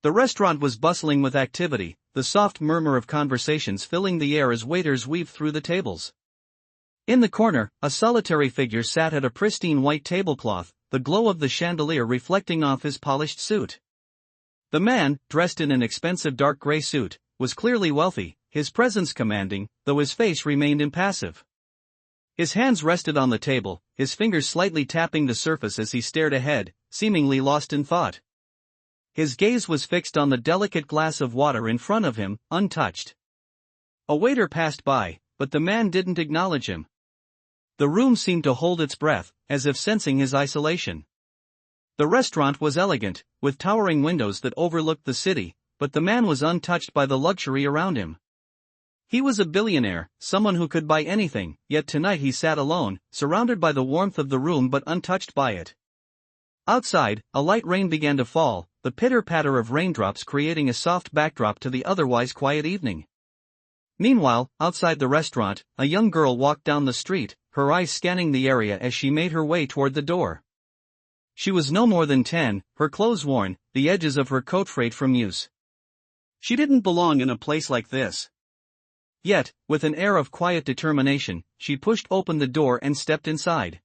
The restaurant was bustling with activity, the soft murmur of conversations filling the air as waiters weaved through the tables. In the corner, a solitary figure sat at a pristine white tablecloth, the glow of the chandelier reflecting off his polished suit. The man, dressed in an expensive dark gray suit, was clearly wealthy, his presence commanding, though his face remained impassive. His hands rested on the table, his fingers slightly tapping the surface as he stared ahead, seemingly lost in thought. His gaze was fixed on the delicate glass of water in front of him, untouched. A waiter passed by, but the man didn't acknowledge him. The room seemed to hold its breath, as if sensing his isolation. The restaurant was elegant, with towering windows that overlooked the city, but the man was untouched by the luxury around him. He was a billionaire, someone who could buy anything, yet tonight he sat alone, surrounded by the warmth of the room but untouched by it. Outside, a light rain began to fall, the pitter-patter of raindrops creating a soft backdrop to the otherwise quiet evening. Meanwhile, outside the restaurant, a young girl walked down the street, her eyes scanning the area as she made her way toward the door. She was no more than 10, her clothes worn, the edges of her coat frayed from use. She didn't belong in a place like this. Yet, with an air of quiet determination, she pushed open the door and stepped inside.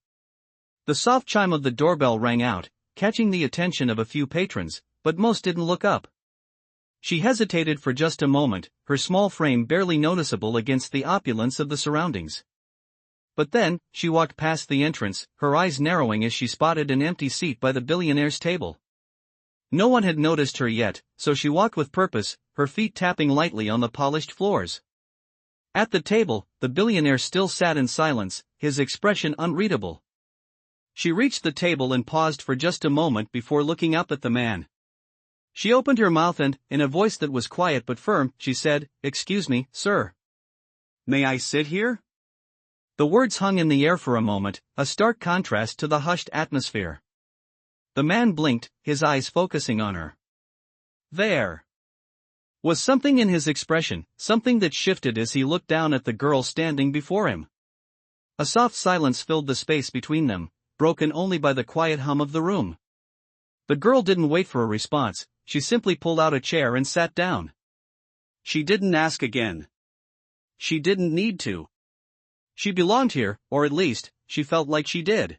The soft chime of the doorbell rang out, catching the attention of a few patrons, but most didn't look up. She hesitated for just a moment, her small frame barely noticeable against the opulence of the surroundings. But then, she walked past the entrance, her eyes narrowing as she spotted an empty seat by the billionaire's table. No one had noticed her yet, so she walked with purpose, her feet tapping lightly on the polished floors. At the table, the billionaire still sat in silence, his expression unreadable. She reached the table and paused for just a moment before looking up at the man. She opened her mouth and, in a voice that was quiet but firm, she said, "Excuse me, sir. May I sit here?" The words hung in the air for a moment, a stark contrast to the hushed atmosphere. The man blinked, his eyes focusing on her. There was something in his expression, something that shifted as he looked down at the girl standing before him. A soft silence filled the space between them, broken only by the quiet hum of the room. The girl didn't wait for a response, she simply pulled out a chair and sat down. She didn't ask again. She didn't need to. She belonged here, or at least, she felt like she did.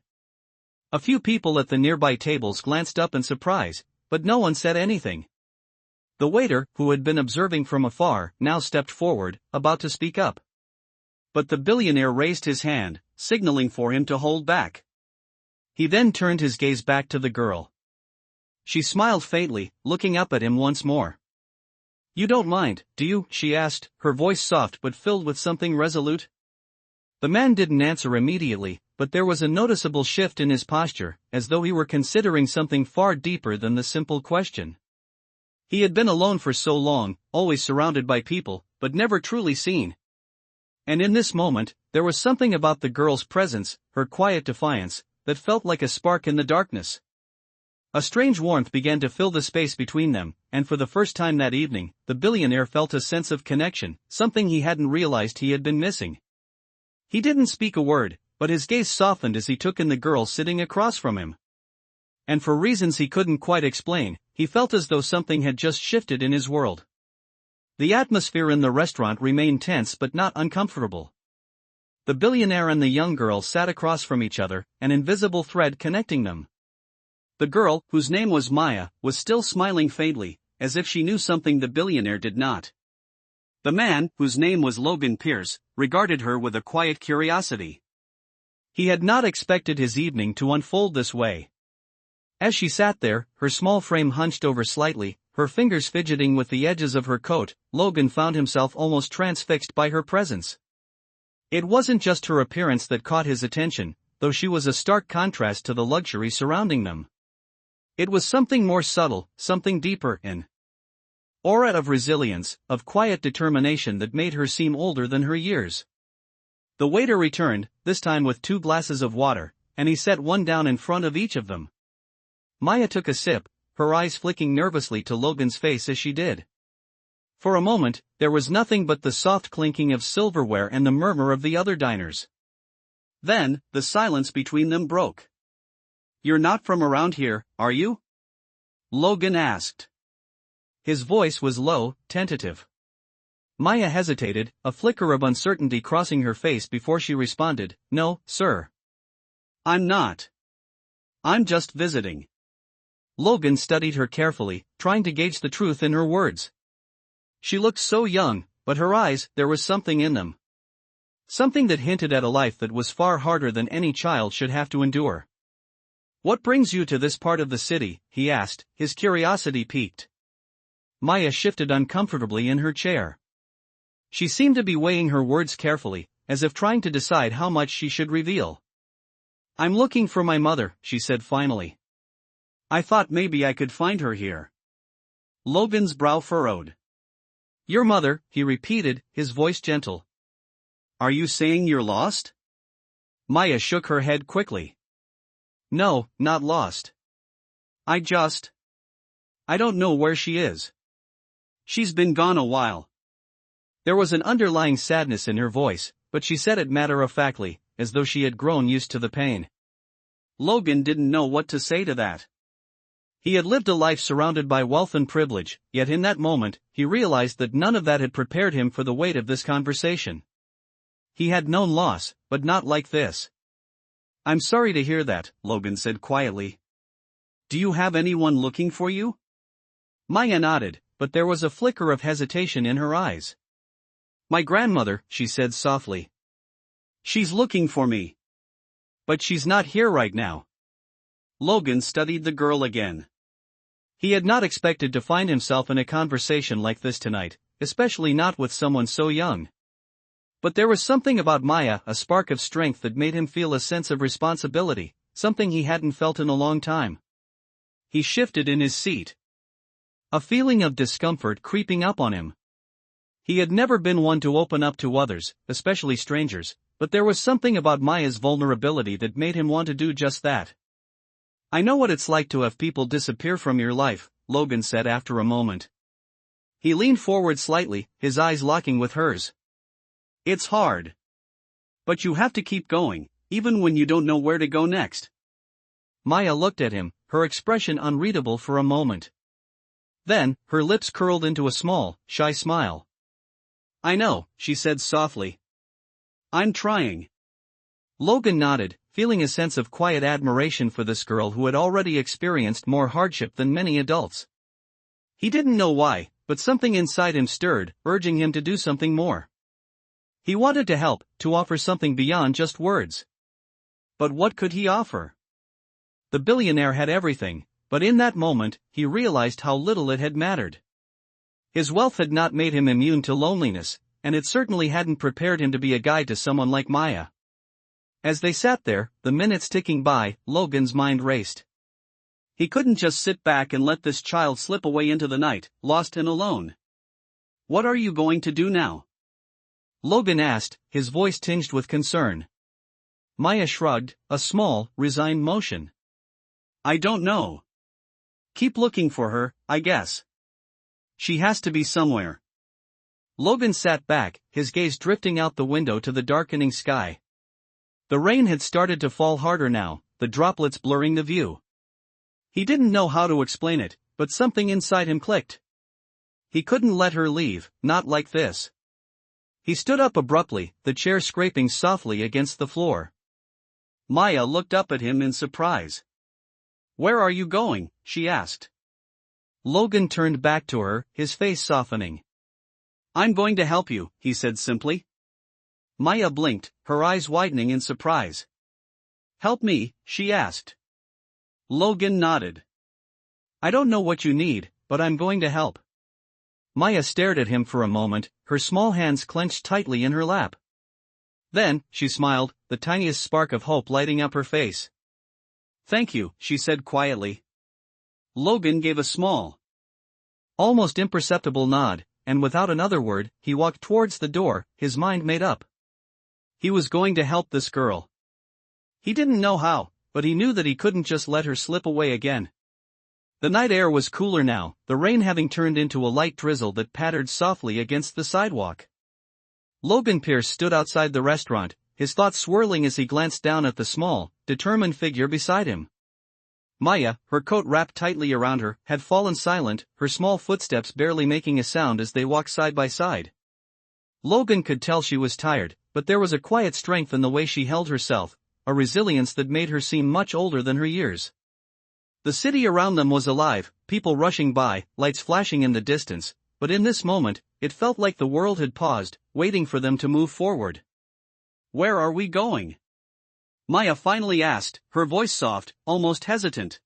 A few people at the nearby tables glanced up in surprise, but no one said anything. The waiter, who had been observing from afar, now stepped forward, about to speak up. But the billionaire raised his hand, signaling for him to hold back. He then turned his gaze back to the girl. She smiled faintly, looking up at him once more. "You don't mind, do you?" she asked, her voice soft but filled with something resolute. The man didn't answer immediately, but there was a noticeable shift in his posture, as though he were considering something far deeper than the simple question. He had been alone for so long, always surrounded by people, but never truly seen. And in this moment, there was something about the girl's presence, her quiet defiance, that felt like a spark in the darkness. A strange warmth began to fill the space between them, and for the first time that evening, the billionaire felt a sense of connection, something he hadn't realized he had been missing. He didn't speak a word, but his gaze softened as he took in the girl sitting across from him. And for reasons he couldn't quite explain, he felt as though something had just shifted in his world. The atmosphere in the restaurant remained tense but not uncomfortable. The billionaire and the young girl sat across from each other, an invisible thread connecting them. The girl, whose name was Maya, was still smiling faintly, as if she knew something the billionaire did not. The man, whose name was Logan Pierce, regarded her with a quiet curiosity. He had not expected his evening to unfold this way. As she sat there, her small frame hunched over slightly, her fingers fidgeting with the edges of her coat, Logan found himself almost transfixed by her presence. It wasn't just her appearance that caught his attention, though she was a stark contrast to the luxury surrounding them. It was something more subtle, something deeper, an aura of resilience, of quiet determination that made her seem older than her years. The waiter returned, this time with 2 glasses of water, and he set one down in front of each of them. Maya took a sip, her eyes flicking nervously to Logan's face as she did. For a moment, there was nothing but the soft clinking of silverware and the murmur of the other diners. Then, the silence between them broke. "You're not from around here, are you?" Logan asked. His voice was low, tentative. Maya hesitated, a flicker of uncertainty crossing her face before she responded, "No, sir. I'm not. I'm just visiting." Logan studied her carefully, trying to gauge the truth in her words. She looked so young, but her eyes, there was something in them. Something that hinted at a life that was far harder than any child should have to endure. "What brings you to this part of the city?" he asked, his curiosity piqued. Maya shifted uncomfortably in her chair. She seemed to be weighing her words carefully, as if trying to decide how much she should reveal. "I'm looking for my mother," she said finally. "I thought maybe I could find her here." Logan's brow furrowed. "Your mother," he repeated, his voice gentle. "Are you saying you're lost?" Maya shook her head quickly. "No, not lost. I don't know where she is. She's been gone a while." There was an underlying sadness in her voice, but she said it matter-of-factly, as though she had grown used to the pain. Logan didn't know what to say to that. He had lived a life surrounded by wealth and privilege, yet in that moment, he realized that none of that had prepared him for the weight of this conversation. He had known loss, but not like this. "I'm sorry to hear that," Logan said quietly. "Do you have anyone looking for you?" Maya nodded, but there was a flicker of hesitation in her eyes. "My grandmother," she said softly. "She's looking for me. But she's not here right now." Logan studied the girl again. He had not expected to find himself in a conversation like this tonight, especially not with someone so young. But there was something about Maya, a spark of strength that made him feel a sense of responsibility, something he hadn't felt in a long time. He shifted in his seat. A feeling of discomfort creeping up on him. He had never been one to open up to others, especially strangers, but there was something about Maya's vulnerability that made him want to do just that. "I know what it's like to have people disappear from your life," Logan said after a moment. He leaned forward slightly, his eyes locking with hers. "It's hard. But you have to keep going, even when you don't know where to go next." Maya looked at him, her expression unreadable for a moment. Then, her lips curled into a small, shy smile. "I know," she said softly. "I'm trying." Logan nodded, feeling a sense of quiet admiration for this girl who had already experienced more hardship than many adults. He didn't know why, but something inside him stirred, urging him to do something more. He wanted to help, to offer something beyond just words. But what could he offer? The billionaire had everything, but in that moment, he realized how little it had mattered. His wealth had not made him immune to loneliness, and it certainly hadn't prepared him to be a guide to someone like Maya. As they sat there, the minutes ticking by, Logan's mind raced. He couldn't just sit back and let this child slip away into the night, lost and alone. "What are you going to do now?" Logan asked, his voice tinged with concern. Maya shrugged, a small, resigned motion. "I don't know. Keep looking for her, I guess. She has to be somewhere." Logan sat back, his gaze drifting out the window to the darkening sky. The rain had started to fall harder now, the droplets blurring the view. He didn't know how to explain it, but something inside him clicked. He couldn't let her leave, not like this. He stood up abruptly, the chair scraping softly against the floor. Maya looked up at him in surprise. "Where are you going?" she asked. Logan turned back to her, his face softening. "I'm going to help you," he said simply. Maya blinked, her eyes widening in surprise. "Help me?" she asked. Logan nodded. "I don't know what you need, but I'm going to help." Maya stared at him for a moment, her small hands clenched tightly in her lap. Then, she smiled, the tiniest spark of hope lighting up her face. "Thank you," she said quietly. Logan gave a small, almost imperceptible nod, and without another word, he walked towards the door, his mind made up. He was going to help this girl. He didn't know how, but he knew that he couldn't just let her slip away again. The night air was cooler now, the rain having turned into a light drizzle that pattered softly against the sidewalk. Logan Pierce stood outside the restaurant, his thoughts swirling as he glanced down at the small, determined figure beside him. Maya, her coat wrapped tightly around her, had fallen silent, her small footsteps barely making a sound as they walked side by side. Logan could tell she was tired, but there was a quiet strength in the way she held herself, a resilience that made her seem much older than her years. The city around them was alive, people rushing by, lights flashing in the distance, but in this moment, it felt like the world had paused, waiting for them to move forward. "Where are we going?" Maya finally asked, her voice soft, almost hesitant.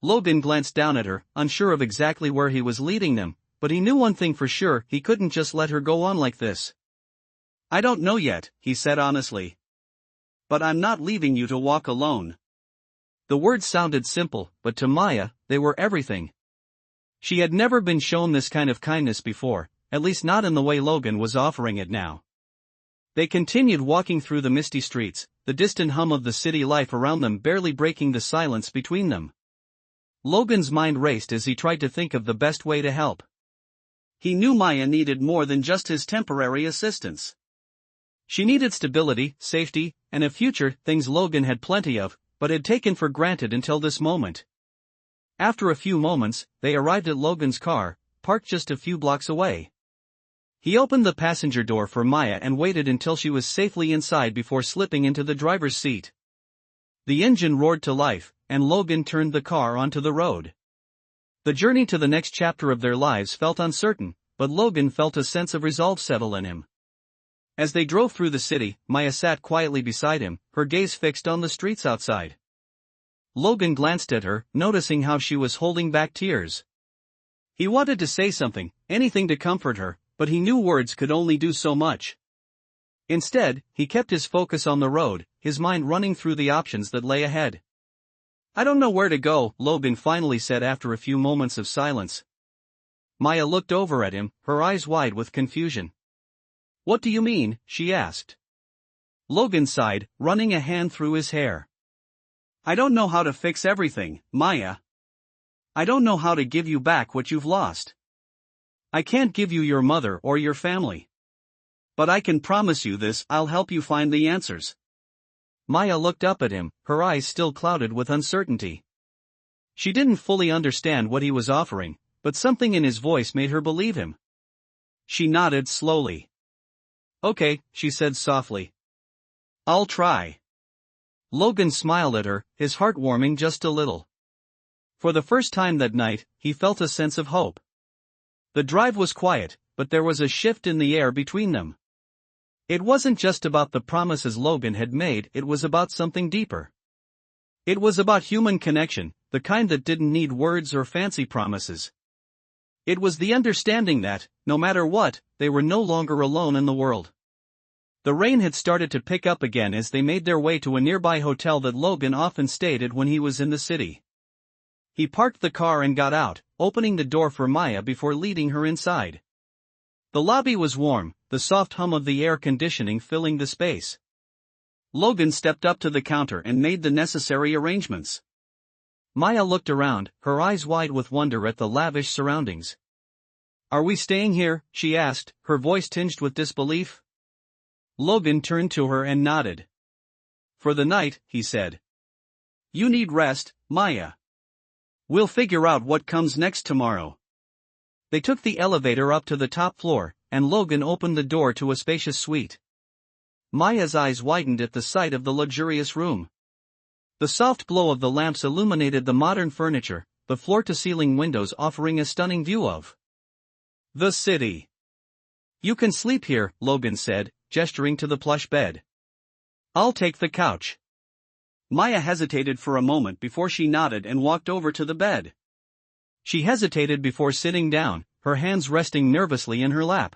Logan glanced down at her, unsure of exactly where he was leading them, but he knew one thing for sure: he couldn't just let her go on like this. "I don't know yet," he said honestly. "But I'm not leaving you to walk alone." The words sounded simple, but to Maya, they were everything. She had never been shown this kind of kindness before, at least not in the way Logan was offering it now. They continued walking through the misty streets, the distant hum of the city life around them barely breaking the silence between them. Logan's mind raced as he tried to think of the best way to help. He knew Maya needed more than just his temporary assistance. She needed stability, safety, and a future, things Logan had plenty of, but had taken for granted until this moment. After a few moments, they arrived at Logan's car, parked just a few blocks away. He opened the passenger door for Maya and waited until she was safely inside before slipping into the driver's seat. The engine roared to life, and Logan turned the car onto the road. The journey to the next chapter of their lives felt uncertain, but Logan felt a sense of resolve settle in him. As they drove through the city, Maya sat quietly beside him, her gaze fixed on the streets outside. Logan glanced at her, noticing how she was holding back tears. He wanted to say something, anything to comfort her, but he knew words could only do so much. Instead, he kept his focus on the road, his mind running through the options that lay ahead. "I don't know where to go," Logan finally said after a few moments of silence. Maya looked over at him, her eyes wide with confusion. "What do you mean?" she asked. Logan sighed, running a hand through his hair. "I don't know how to fix everything, Maya. I don't know how to give you back what you've lost. I can't give you your mother or your family. But I can promise you this: I'll help you find the answers." Maya looked up at him, her eyes still clouded with uncertainty. She didn't fully understand what he was offering, but something in his voice made her believe him. She nodded slowly. "Okay," she said softly. "I'll try." Logan smiled at her, his heart warming just a little. For the first time that night, he felt a sense of hope. The drive was quiet, but there was a shift in the air between them. It wasn't just about the promises Logan had made, it was about something deeper. It was about human connection, the kind that didn't need words or fancy promises. It was the understanding that, no matter what, they were no longer alone in the world. The rain had started to pick up again as they made their way to a nearby hotel that Logan often stayed at when he was in the city. He parked the car and got out, opening the door for Maya before leading her inside. The lobby was warm, the soft hum of the air conditioning filling the space. Logan stepped up to the counter and made the necessary arrangements. Maya looked around, her eyes wide with wonder at the lavish surroundings. "Are we staying here?" she asked, her voice tinged with disbelief. Logan turned to her and nodded. "For the night," he said. "You need rest, Maya. We'll figure out what comes next tomorrow." They took the elevator up to the top floor, and Logan opened the door to a spacious suite. Maya's eyes widened at the sight of the luxurious room. The soft glow of the lamps illuminated the modern furniture, the floor-to-ceiling windows offering a stunning view of the city. "You can sleep here," Logan said, gesturing to the plush bed. "I'll take the couch." Maya hesitated for a moment before she nodded and walked over to the bed. She hesitated before sitting down, her hands resting nervously in her lap.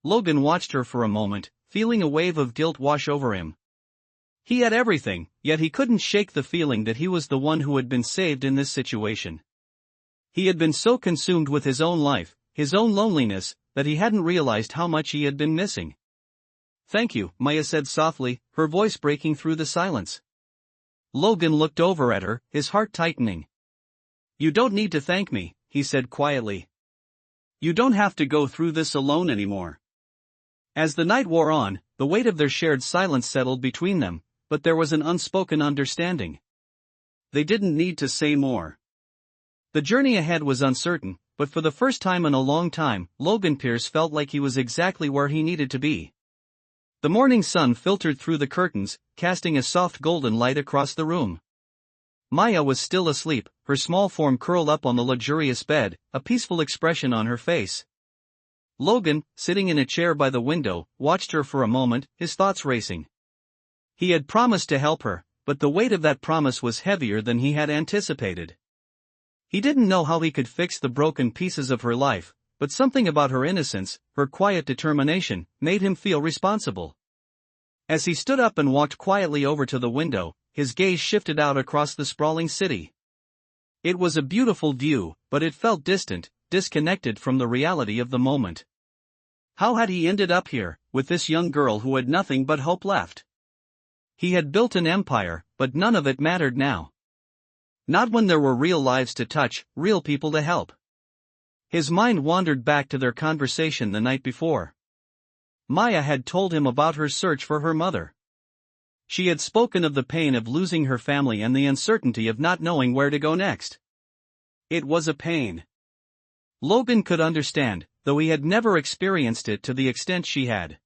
Logan watched her for a moment, feeling a wave of guilt wash over him. He had everything, yet he couldn't shake the feeling that he was the one who had been saved in this situation. He had been so consumed with his own life, his own loneliness, that he hadn't realized how much he had been missing. "Thank you," Maya said softly, her voice breaking through the silence. Logan looked over at her, his heart tightening. "You don't need to thank me," he said quietly. "You don't have to go through this alone anymore." As the night wore on, the weight of their shared silence settled between them, but there was an unspoken understanding. they didn't need to say more. The journey ahead was uncertain, but for the first time in a long time, Logan Pierce felt like he was exactly where he needed to be. The morning sun filtered through the curtains, casting a soft golden light across the room. Maya was still asleep, her small form curled up on the luxurious bed, a peaceful expression on her face. Logan, sitting in a chair by the window, watched her for a moment, his thoughts racing. He had promised to help her, but the weight of that promise was heavier than he had anticipated. He didn't know how he could fix the broken pieces of her life, but something about her innocence, her quiet determination, made him feel responsible. As he stood up and walked quietly over to the window, his gaze shifted out across the sprawling city. It was a beautiful view, but it felt distant, disconnected from the reality of the moment. How had he ended up here, with this young girl who had nothing but hope left? He had built an empire, but none of it mattered now. Not when there were real lives to touch, real people to help. His mind wandered back to their conversation the night before. Maya had told him about her search for her mother. She had spoken of the pain of losing her family and the uncertainty of not knowing where to go next. It was a pain. Logan could understand, though he had never experienced it to the extent she had.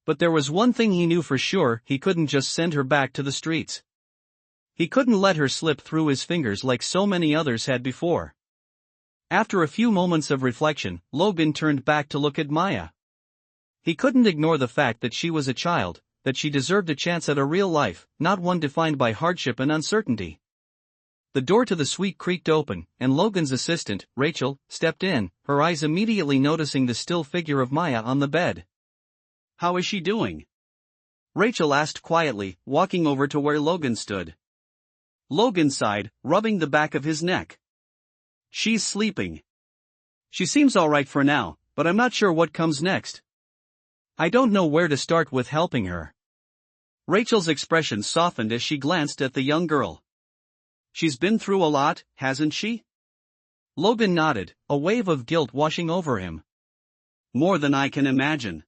But there was one thing he knew for sure: he couldn't just send her back to the streets. He couldn't let her slip through his fingers like so many others had before. After a few moments of reflection, Logan turned back to look at Maya. He couldn't ignore the fact that she was a child, that she deserved a chance at a real life, not one defined by hardship and uncertainty. The door to the suite creaked open, and Logan's assistant, Rachel, stepped in, her eyes immediately noticing the still figure of Maya on the bed. "How is she doing?" Rachel asked quietly, walking over to where Logan stood. Logan sighed, rubbing the back of his neck. "She's sleeping. She seems all right for now, but I'm not sure what comes next. I don't know where to start with helping her." Rachel's expression softened as she glanced at the young girl. "She's been through a lot, hasn't she?" Logan nodded, a wave of guilt washing over him. "More than I can imagine."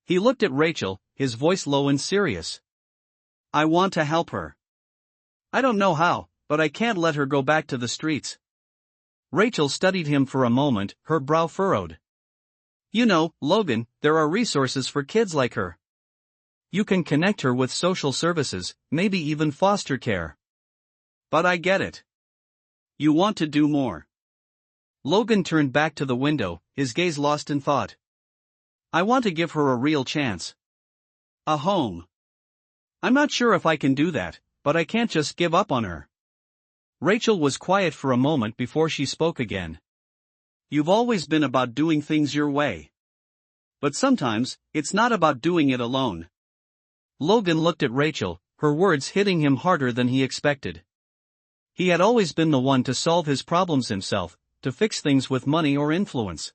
He looked at Rachel, his voice low and serious. "I want to help her. I don't know how, but I can't let her go back to the streets." Rachel studied him for a moment, her brow furrowed. "You know, Logan, there are resources for kids like her. You can connect her with social services, maybe even foster care." "But I get it. You want to do more." Logan turned back to the window, his gaze lost in thought. "I want to give her a real chance. A home. I'm not sure if I can do that, but I can't just give up on her." Rachel was quiet for a moment before she spoke again. "You've always been about doing things your way. But sometimes, it's not about doing it alone." Logan looked at Rachel, her words hitting him harder than he expected. He had always been the one to solve his problems himself, to fix things with money or influence.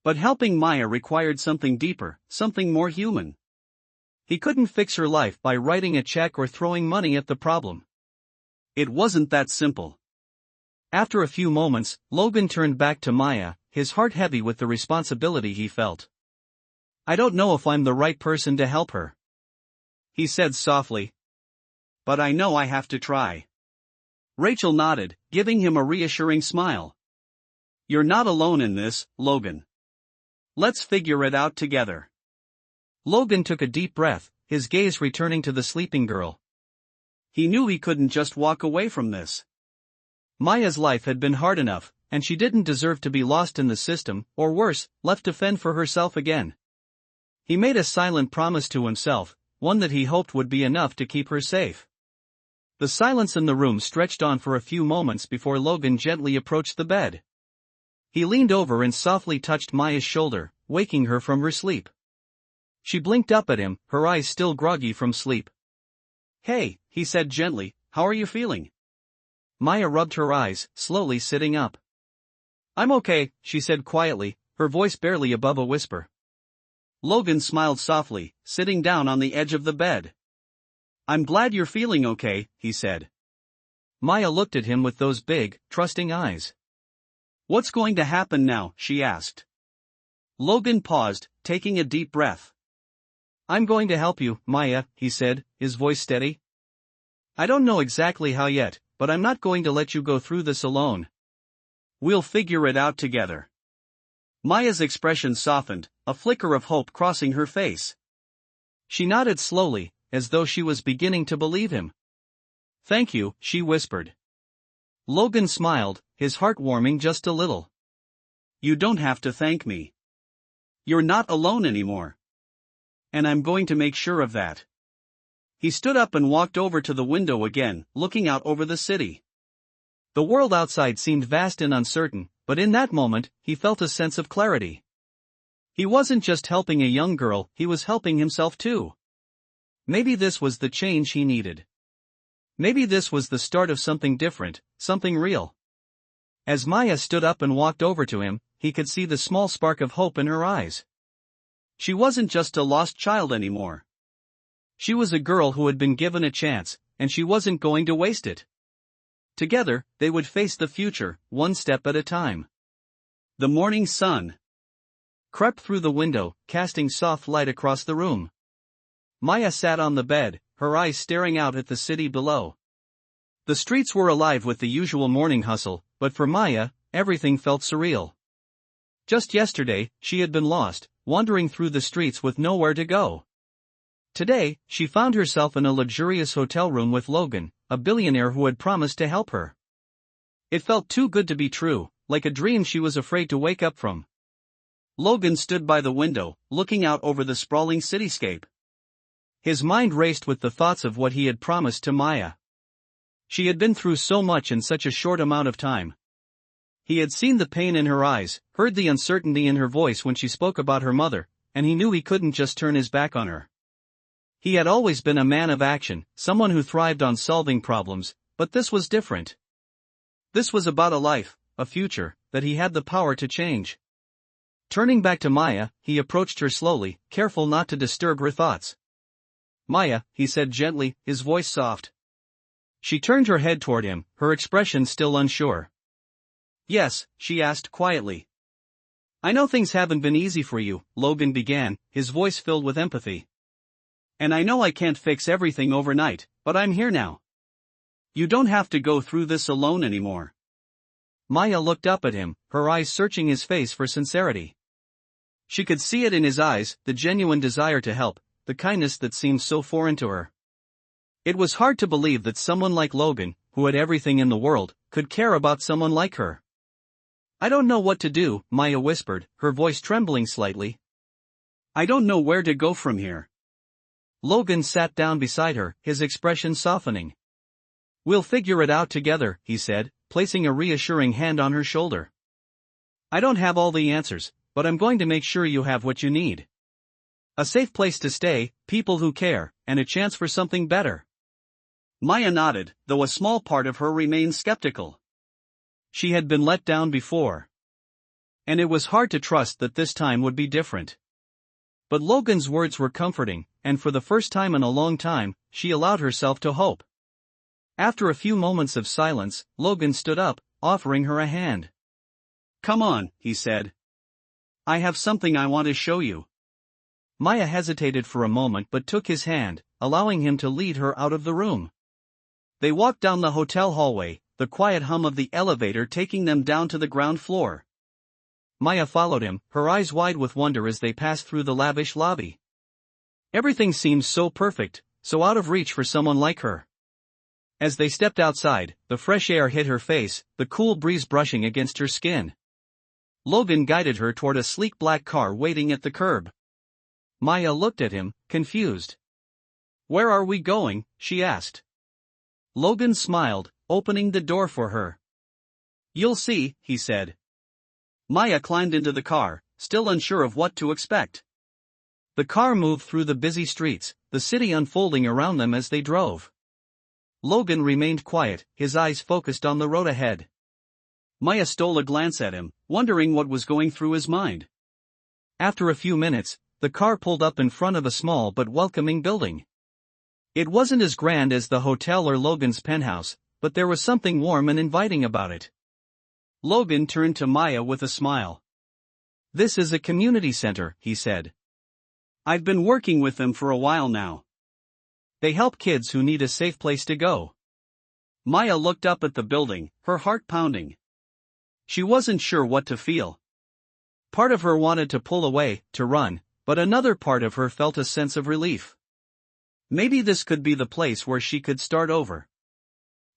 But helping Maya required something deeper, something more human. He couldn't fix her life by writing a check or throwing money at the problem. It wasn't that simple. After a few moments, Logan turned back to Maya, his heart heavy with the responsibility he felt. "I don't know if I'm the right person to help her," he said softly. "But I know I have to try." Rachel nodded, giving him a reassuring smile. "You're not alone in this, Logan. Let's figure it out together." Logan took a deep breath, his gaze returning to the sleeping girl. He knew he couldn't just walk away from this. Maya's life had been hard enough, and she didn't deserve to be lost in the system, or worse, left to fend for herself again. He made a silent promise to himself, one that he hoped would be enough to keep her safe. The silence in the room stretched on for a few moments before Logan gently approached the bed. He leaned over and softly touched Maya's shoulder, waking her from her sleep. She blinked up at him, her eyes still groggy from sleep. "Hey," he said gently, "how are you feeling?" Maya rubbed her eyes, slowly sitting up. "I'm okay," she said quietly, her voice barely above a whisper. Logan smiled softly, sitting down on the edge of the bed. "I'm glad you're feeling okay," he said. Maya looked at him with those big, trusting eyes. "What's going to happen now?" she asked. Logan paused, taking a deep breath. "I'm going to help you, Maya," he said, his voice steady. I don't know exactly how yet, but I'm not going to let you go through this alone. We'll figure it out together. Maya's expression softened, a flicker of hope crossing her face. She nodded slowly, as though she was beginning to believe him. Thank you, she whispered. Logan smiled, his heart warming just a little. You don't have to thank me. You're not alone anymore. And I'm going to make sure of that. He stood up and walked over to the window again, looking out over the city. The world outside seemed vast and uncertain, but in that moment, he felt a sense of clarity. He wasn't just helping a young girl, he was helping himself too. Maybe this was the change he needed. Maybe this was the start of something different, something real. As Maya stood up and walked over to him, he could see the small spark of hope in her eyes. She wasn't just a lost child anymore. She was a girl who had been given a chance, and she wasn't going to waste it. Together, they would face the future, one step at a time. The morning sun crept through the window, casting soft light across the room. Maya sat on the bed, her eyes staring out at the city below. The streets were alive with the usual morning hustle, but for Maya, everything felt surreal. Just yesterday, she had been lost, wandering through the streets with nowhere to go. Today, she found herself in a luxurious hotel room with Logan, a billionaire who had promised to help her. It felt too good to be true, like a dream she was afraid to wake up from. Logan stood by the window, looking out over the sprawling cityscape. His mind raced with the thoughts of what he had promised to Maya. She had been through so much in such a short amount of time. He had seen the pain in her eyes, heard the uncertainty in her voice when she spoke about her mother, and he knew he couldn't just turn his back on her. He had always been a man of action, someone who thrived on solving problems, but this was different. This was about a life, a future, that he had the power to change. Turning back to Maya, he approached her slowly, careful not to disturb her thoughts. Maya, he said gently, his voice soft. She turned her head toward him, her expression still unsure. Yes, she asked quietly. I know things haven't been easy for you, Logan began, his voice filled with empathy. And I know I can't fix everything overnight, but I'm here now. You don't have to go through this alone anymore. Maya looked up at him, her eyes searching his face for sincerity. She could see it in his eyes, the genuine desire to help, the kindness that seemed so foreign to her. It was hard to believe that someone like Logan, who had everything in the world, could care about someone like her. I don't know what to do, Maya whispered, her voice trembling slightly. I don't know where to go from here. Logan sat down beside her, his expression softening. We'll figure it out together, he said, placing a reassuring hand on her shoulder. I don't have all the answers, but I'm going to make sure you have what you need. A safe place to stay, people who care, and a chance for something better. Maya nodded, though a small part of her remained skeptical. She had been let down before. And it was hard to trust that this time would be different. But Logan's words were comforting, and for the first time in a long time, she allowed herself to hope. After a few moments of silence, Logan stood up, offering her a hand. Come on, he said. I have something I want to show you. Maya hesitated for a moment but took his hand, allowing him to lead her out of the room. They walked down the hotel hallway, the quiet hum of the elevator taking them down to the ground floor. Maya followed him, her eyes wide with wonder as they passed through the lavish lobby. Everything seemed so perfect, so out of reach for someone like her. As they stepped outside, the fresh air hit her face, the cool breeze brushing against her skin. Logan guided her toward a sleek black car waiting at the curb. Maya looked at him, confused. Where are we going? She asked. Logan smiled, opening the door for her. You'll see, he said. Maya climbed into the car, still unsure of what to expect. The car moved through the busy streets, the city unfolding around them as they drove. Logan remained quiet, his eyes focused on the road ahead. Maya stole a glance at him, wondering what was going through his mind. After a few minutes, the car pulled up in front of a small but welcoming building. It wasn't as grand as the hotel or Logan's penthouse, but there was something warm and inviting about it. Logan turned to Maya with a smile. This is a community center, he said. I've been working with them for a while now. They help kids who need a safe place to go. Maya looked up at the building, her heart pounding. She wasn't sure what to feel. Part of her wanted to pull away, to run, but another part of her felt a sense of relief. Maybe this could be the place where she could start over.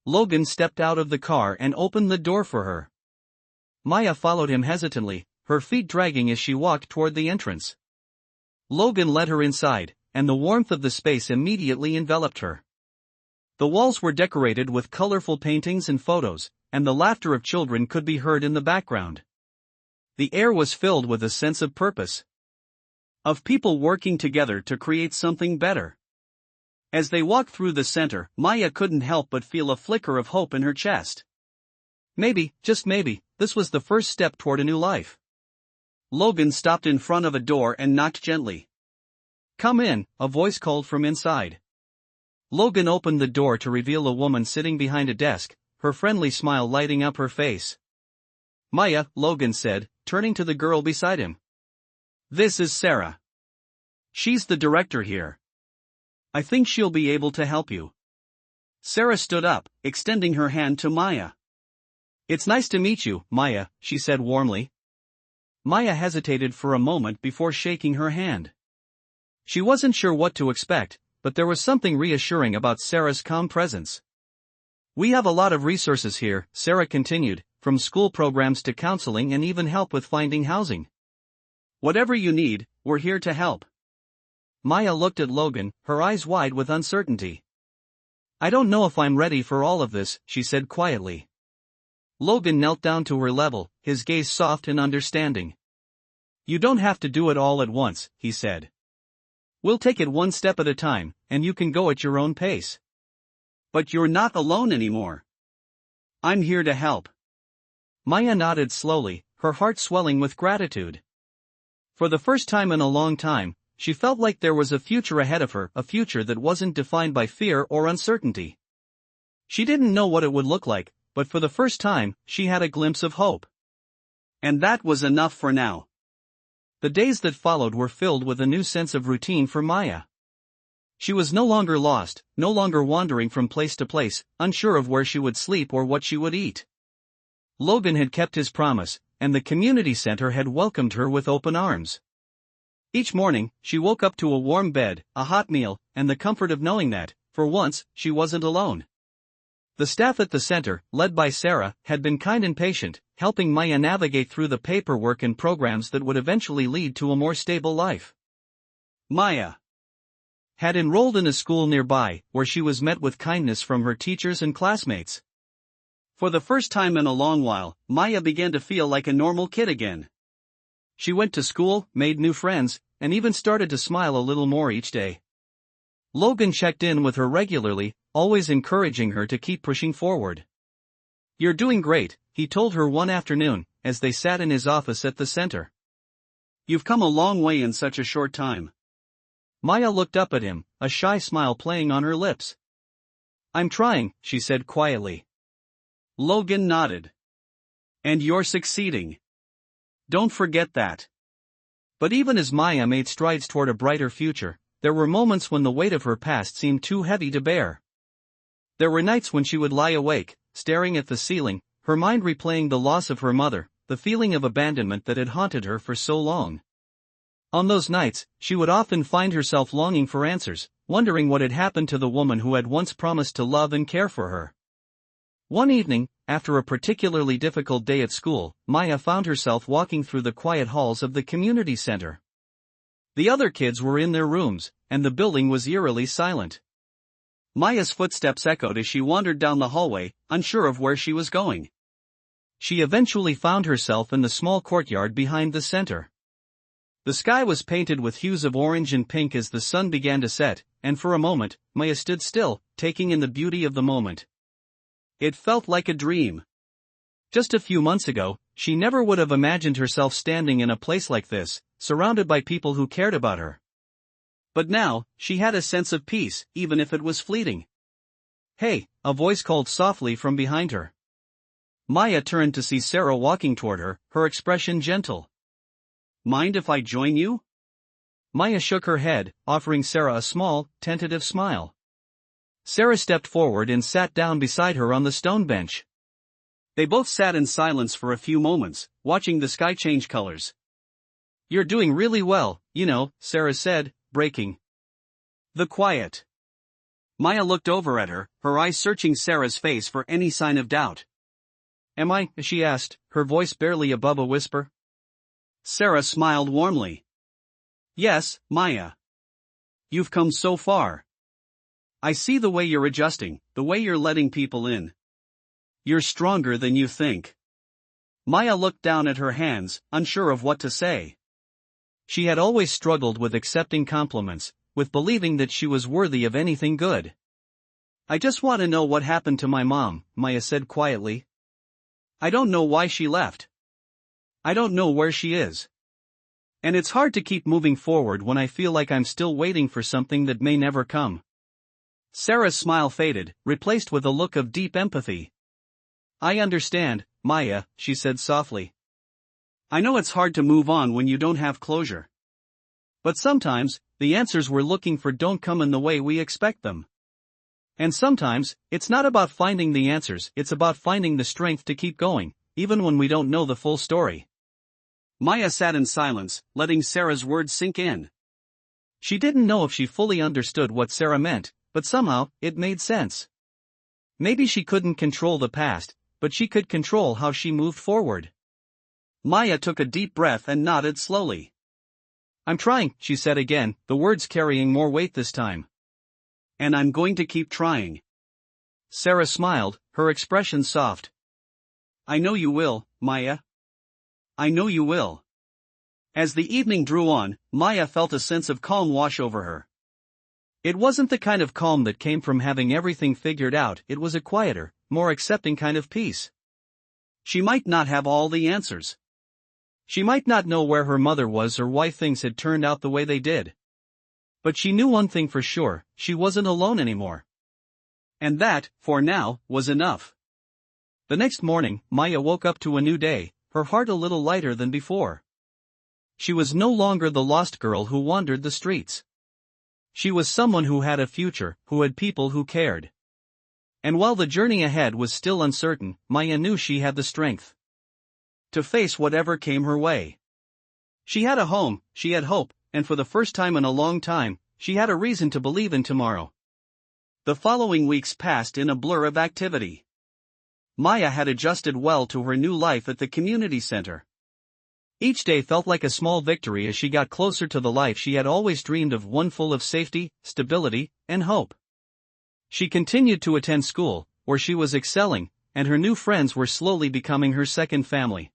Logan stepped out of the car and opened the door for her. Maya followed him hesitantly, her feet dragging as she walked toward the entrance. Logan led her inside, and the warmth of the space immediately enveloped her. The walls were decorated with colorful paintings and photos, and the laughter of children could be heard in the background. The air was filled with a sense of purpose. Of people working together to create something better. As they walked through the center, Maya couldn't help but feel a flicker of hope in her chest. Maybe, just maybe, this was the first step toward a new life. Logan stopped in front of a door and knocked gently. "Come in," a voice called from inside. Logan opened the door to reveal a woman sitting behind a desk, her friendly smile lighting up her face. "Maya," Logan said, turning to the girl beside him. "This is Sarah. She's the director here. I think she'll be able to help you." Sarah stood up, extending her hand to Maya. "It's nice to meet you, Maya," she said warmly. Maya hesitated for a moment before shaking her hand. She wasn't sure what to expect, but there was something reassuring about Sarah's calm presence. "We have a lot of resources here," Sarah continued, "from school programs to counseling and even help with finding housing. Whatever you need, we're here to help." Maya looked at Logan, her eyes wide with uncertainty. "I don't know if I'm ready for all of this," she said quietly. Logan knelt down to her level, his gaze soft and understanding. "You don't have to do it all at once," he said. "We'll take it one step at a time, and you can go at your own pace. But you're not alone anymore. I'm here to help." Maya nodded slowly, her heart swelling with gratitude. For the first time in a long time, she felt like there was a future ahead of her, a future that wasn't defined by fear or uncertainty. She didn't know what it would look like, but for the first time, she had a glimpse of hope. And that was enough for now. The days that followed were filled with a new sense of routine for Maya. She was no longer lost, no longer wandering from place to place, unsure of where she would sleep or what she would eat. Logan had kept his promise, and the community center had welcomed her with open arms. Each morning, she woke up to a warm bed, a hot meal, and the comfort of knowing that, for once, she wasn't alone. The staff at the center, led by Sarah, had been kind and patient, helping Maya navigate through the paperwork and programs that would eventually lead to a more stable life. Maya had enrolled in a school nearby, where she was met with kindness from her teachers and classmates. For the first time in a long while, Maya began to feel like a normal kid again. She went to school, made new friends, and even started to smile a little more each day. Logan checked in with her regularly, always encouraging her to keep pushing forward. "You're doing great," he told her one afternoon, as they sat in his office at the center. "You've come a long way in such a short time." Maya looked up at him, a shy smile playing on her lips. "I'm trying," she said quietly. Logan nodded. "And you're succeeding. Don't forget that." But even as Maya made strides toward a brighter future, there were moments when the weight of her past seemed too heavy to bear. There were nights when she would lie awake, staring at the ceiling, her mind replaying the loss of her mother, the feeling of abandonment that had haunted her for so long. On those nights, she would often find herself longing for answers, wondering what had happened to the woman who had once promised to love and care for her. One evening, after a particularly difficult day at school, Maya found herself walking through the quiet halls of the community center. The other kids were in their rooms, and the building was eerily silent. Maya's footsteps echoed as she wandered down the hallway, unsure of where she was going. She eventually found herself in the small courtyard behind the center. The sky was painted with hues of orange and pink as the sun began to set, and for a moment, Maya stood still, taking in the beauty of the moment. It felt like a dream. Just a few months ago, she never would have imagined herself standing in a place like this, surrounded by people who cared about her. But now, she had a sense of peace, even if it was fleeting. "Hey," a voice called softly from behind her. Maya turned to see Sarah walking toward her, her expression gentle. "Mind if I join you?" Maya shook her head, offering Sarah a small, tentative smile. Sarah stepped forward and sat down beside her on the stone bench. They both sat in silence for a few moments, watching the sky change colors. "You're doing really well, you know," Sarah said, breaking the quiet. Maya looked over at her, her eyes searching Sarah's face for any sign of doubt. "Am I?" she asked, her voice barely above a whisper. Sarah smiled warmly. "Yes, Maya. You've come so far. I see the way you're adjusting, the way you're letting people in. You're stronger than you think." Maya looked down at her hands, unsure of what to say. She had always struggled with accepting compliments, with believing that she was worthy of anything good. "I just want to know what happened to my mom," Maya said quietly. "I don't know why she left. I don't know where she is. And it's hard to keep moving forward when I feel like I'm still waiting for something that may never come." Sarah's smile faded, replaced with a look of deep empathy. "I understand, Maya," she said softly. "I know it's hard to move on when you don't have closure. But sometimes, the answers we're looking for don't come in the way we expect them. And sometimes, it's not about finding the answers, it's about finding the strength to keep going, even when we don't know the full story." Maya sat in silence, letting Sarah's words sink in. She didn't know if she fully understood what Sarah meant, but somehow, it made sense. Maybe she couldn't control the past, but she could control how she moved forward. Maya took a deep breath and nodded slowly. "I'm trying," she said again, the words carrying more weight this time. "And I'm going to keep trying." Sarah smiled, her expression soft. "I know you will, Maya. I know you will." As the evening drew on, Maya felt a sense of calm wash over her. It wasn't the kind of calm that came from having everything figured out, it was a quieter, more accepting kind of peace. She might not have all the answers. She might not know where her mother was or why things had turned out the way they did. But she knew one thing for sure, she wasn't alone anymore. And that, for now, was enough. The next morning, Maya woke up to a new day, her heart a little lighter than before. She was no longer the lost girl who wandered the streets. She was someone who had a future, who had people who cared. And while the journey ahead was still uncertain, Maya knew she had the strength to face whatever came her way. She had a home, she had hope, and for the first time in a long time, she had a reason to believe in tomorrow. The following weeks passed in a blur of activity. Maya had adjusted well to her new life at the community center. Each day felt like a small victory as she got closer to the life she had always dreamed of, one full of safety, stability, and hope. She continued to attend school, where she was excelling, and her new friends were slowly becoming her second family.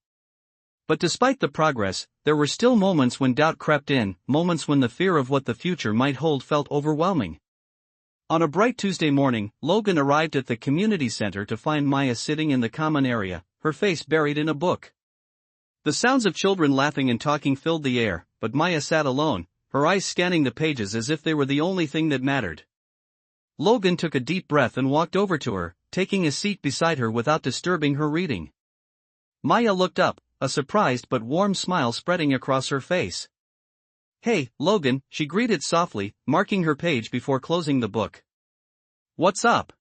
But despite the progress, there were still moments when doubt crept in, moments when the fear of what the future might hold felt overwhelming. On a bright Tuesday morning, Logan arrived at the community center to find Maya sitting in the common area, her face buried in a book. The sounds of children laughing and talking filled the air, but Maya sat alone, her eyes scanning the pages as if they were the only thing that mattered. Logan took a deep breath and walked over to her, taking a seat beside her without disturbing her reading. Maya looked up, a surprised but warm smile spreading across her face. "Hey, Logan," she greeted softly, marking her page before closing the book. "What's up?"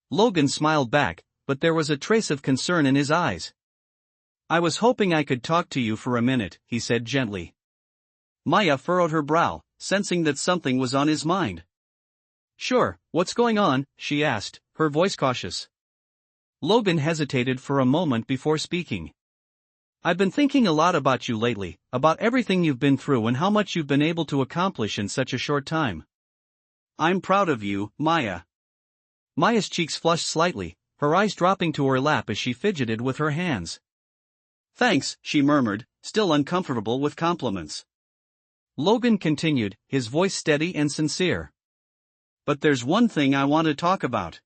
Logan smiled back, but there was a trace of concern in his eyes. "I was hoping I could talk to you for a minute," he said gently. Maya furrowed her brow, sensing that something was on his mind. "Sure, what's going on?" she asked, her voice cautious. Logan hesitated for a moment before speaking. "I've been thinking a lot about you lately, about everything you've been through and how much you've been able to accomplish in such a short time." "I'm proud of you, Maya." Maya's cheeks flushed slightly, her eyes dropping to her lap as she fidgeted with her hands. "Thanks," she murmured, still uncomfortable with compliments. Logan continued, his voice steady and sincere. "But there's one thing I want to talk about.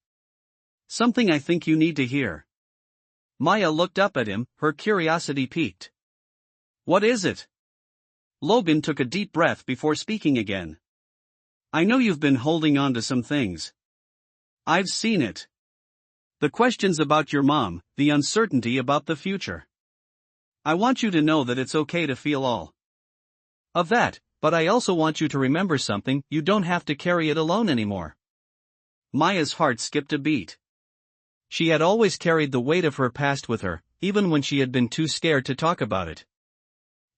Something I think you need to hear." Maya looked up at him, her curiosity piqued. "What is it?" Logan took a deep breath before speaking again. "I know you've been holding on to some things. I've seen it. The questions about your mom, the uncertainty about the future. I want you to know that it's okay to feel all of that, but I also want you to remember something: you don't have to carry it alone anymore. Maya's heart skipped a beat. She had always carried the weight of her past with her, even when she had been too scared to talk about it.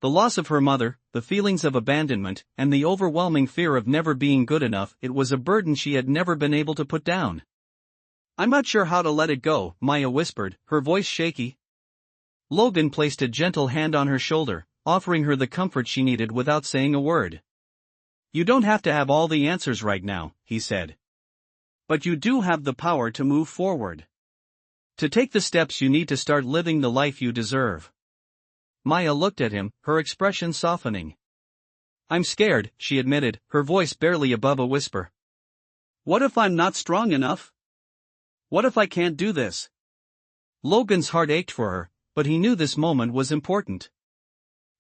The loss of her mother, the feelings of abandonment, and the overwhelming fear of never being good enough, it was a burden she had never been able to put down. "I'm not sure how to let it go," Maya whispered, her voice shaky. Logan placed a gentle hand on her shoulder, offering her the comfort she needed without saying a word. "You don't have to have all the answers right now," he said. "But you do have the power to move forward. To take the steps you need to start living the life you deserve." Maya looked at him, her expression softening. "I'm scared," she admitted, her voice barely above a whisper. "What if I'm not strong enough? What if I can't do this?" Logan's heart ached for her, but he knew this moment was important.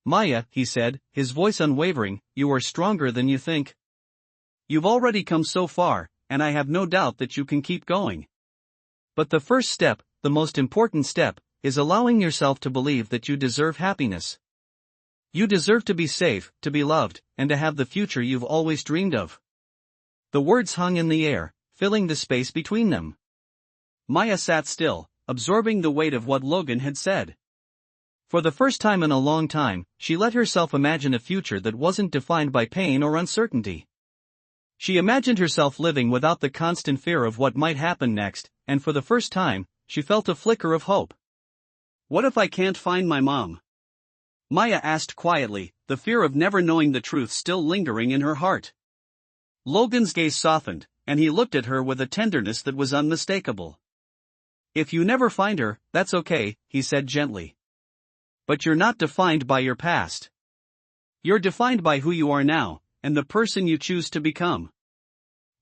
"Maya," he said, his voice unwavering, "you are stronger than you think. You've already come so far, and I have no doubt that you can keep going. But the first step, the most important step, is allowing yourself to believe that you deserve happiness. You deserve to be safe, to be loved, and to have the future you've always dreamed of." The words hung in the air, filling the space between them. Maya sat still, absorbing the weight of what Logan had said. For the first time in a long time, she let herself imagine a future that wasn't defined by pain or uncertainty. She imagined herself living without the constant fear of what might happen next, and for the first time, she felt a flicker of hope. "What if I can't find my mom?" Maya asked quietly, the fear of never knowing the truth still lingering in her heart. Logan's gaze softened, and he looked at her with a tenderness that was unmistakable. "If you never find her, that's okay," he said gently. "But you're not defined by your past. You're defined by who you are now, and the person you choose to become.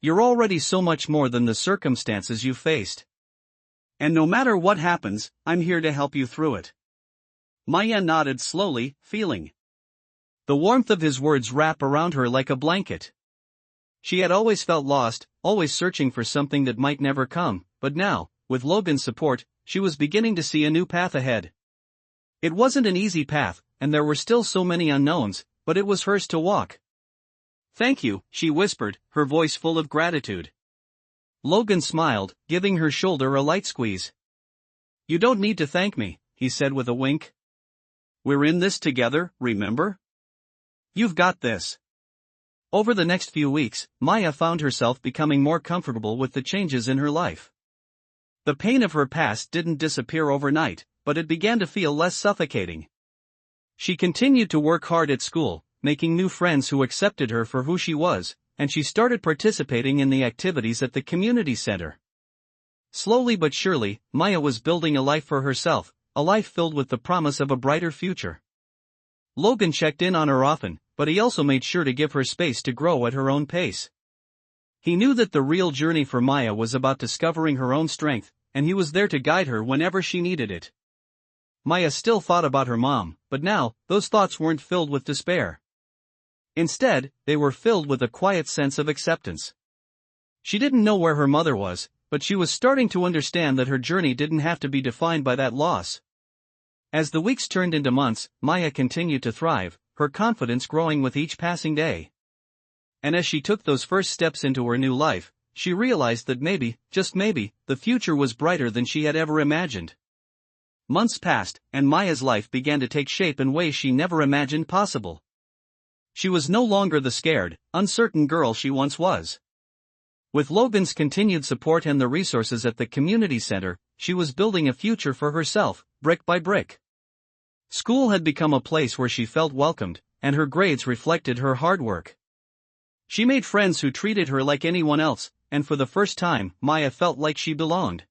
You're already so much more than the circumstances you faced. And no matter what happens, I'm here to help you through it." Maya nodded slowly, feeling the warmth of his words wrap around her like a blanket. She had always felt lost, always searching for something that might never come, but now, with Logan's support, she was beginning to see a new path ahead. It wasn't an easy path, and there were still so many unknowns, but it was hers to walk. "Thank you," she whispered, her voice full of gratitude. Logan smiled, giving her shoulder a light squeeze. "You don't need to thank me," he said with a wink. "We're in this together, remember? You've got this." Over the next few weeks, Maya found herself becoming more comfortable with the changes in her life. The pain of her past didn't disappear overnight, but it began to feel less suffocating. She continued to work hard at school, making new friends who accepted her for who she was, and she started participating in the activities at the community center. Slowly but surely, Maya was building a life for herself, a life filled with the promise of a brighter future. Logan checked in on her often, but he also made sure to give her space to grow at her own pace. He knew that the real journey for Maya was about discovering her own strength, and he was there to guide her whenever she needed it. Maya still thought about her mom, but now, those thoughts weren't filled with despair. Instead, they were filled with a quiet sense of acceptance. She didn't know where her mother was, but she was starting to understand that her journey didn't have to be defined by that loss. As the weeks turned into months, Maya continued to thrive, her confidence growing with each passing day. And as she took those first steps into her new life, she realized that maybe, just maybe, the future was brighter than she had ever imagined. Months passed, and Maya's life began to take shape in ways she never imagined possible. She was no longer the scared, uncertain girl she once was. With Logan's continued support and the resources at the community center, she was building a future for herself, brick by brick. School had become a place where she felt welcomed, and her grades reflected her hard work. She made friends who treated her like anyone else, and for the first time, Maya felt like she belonged.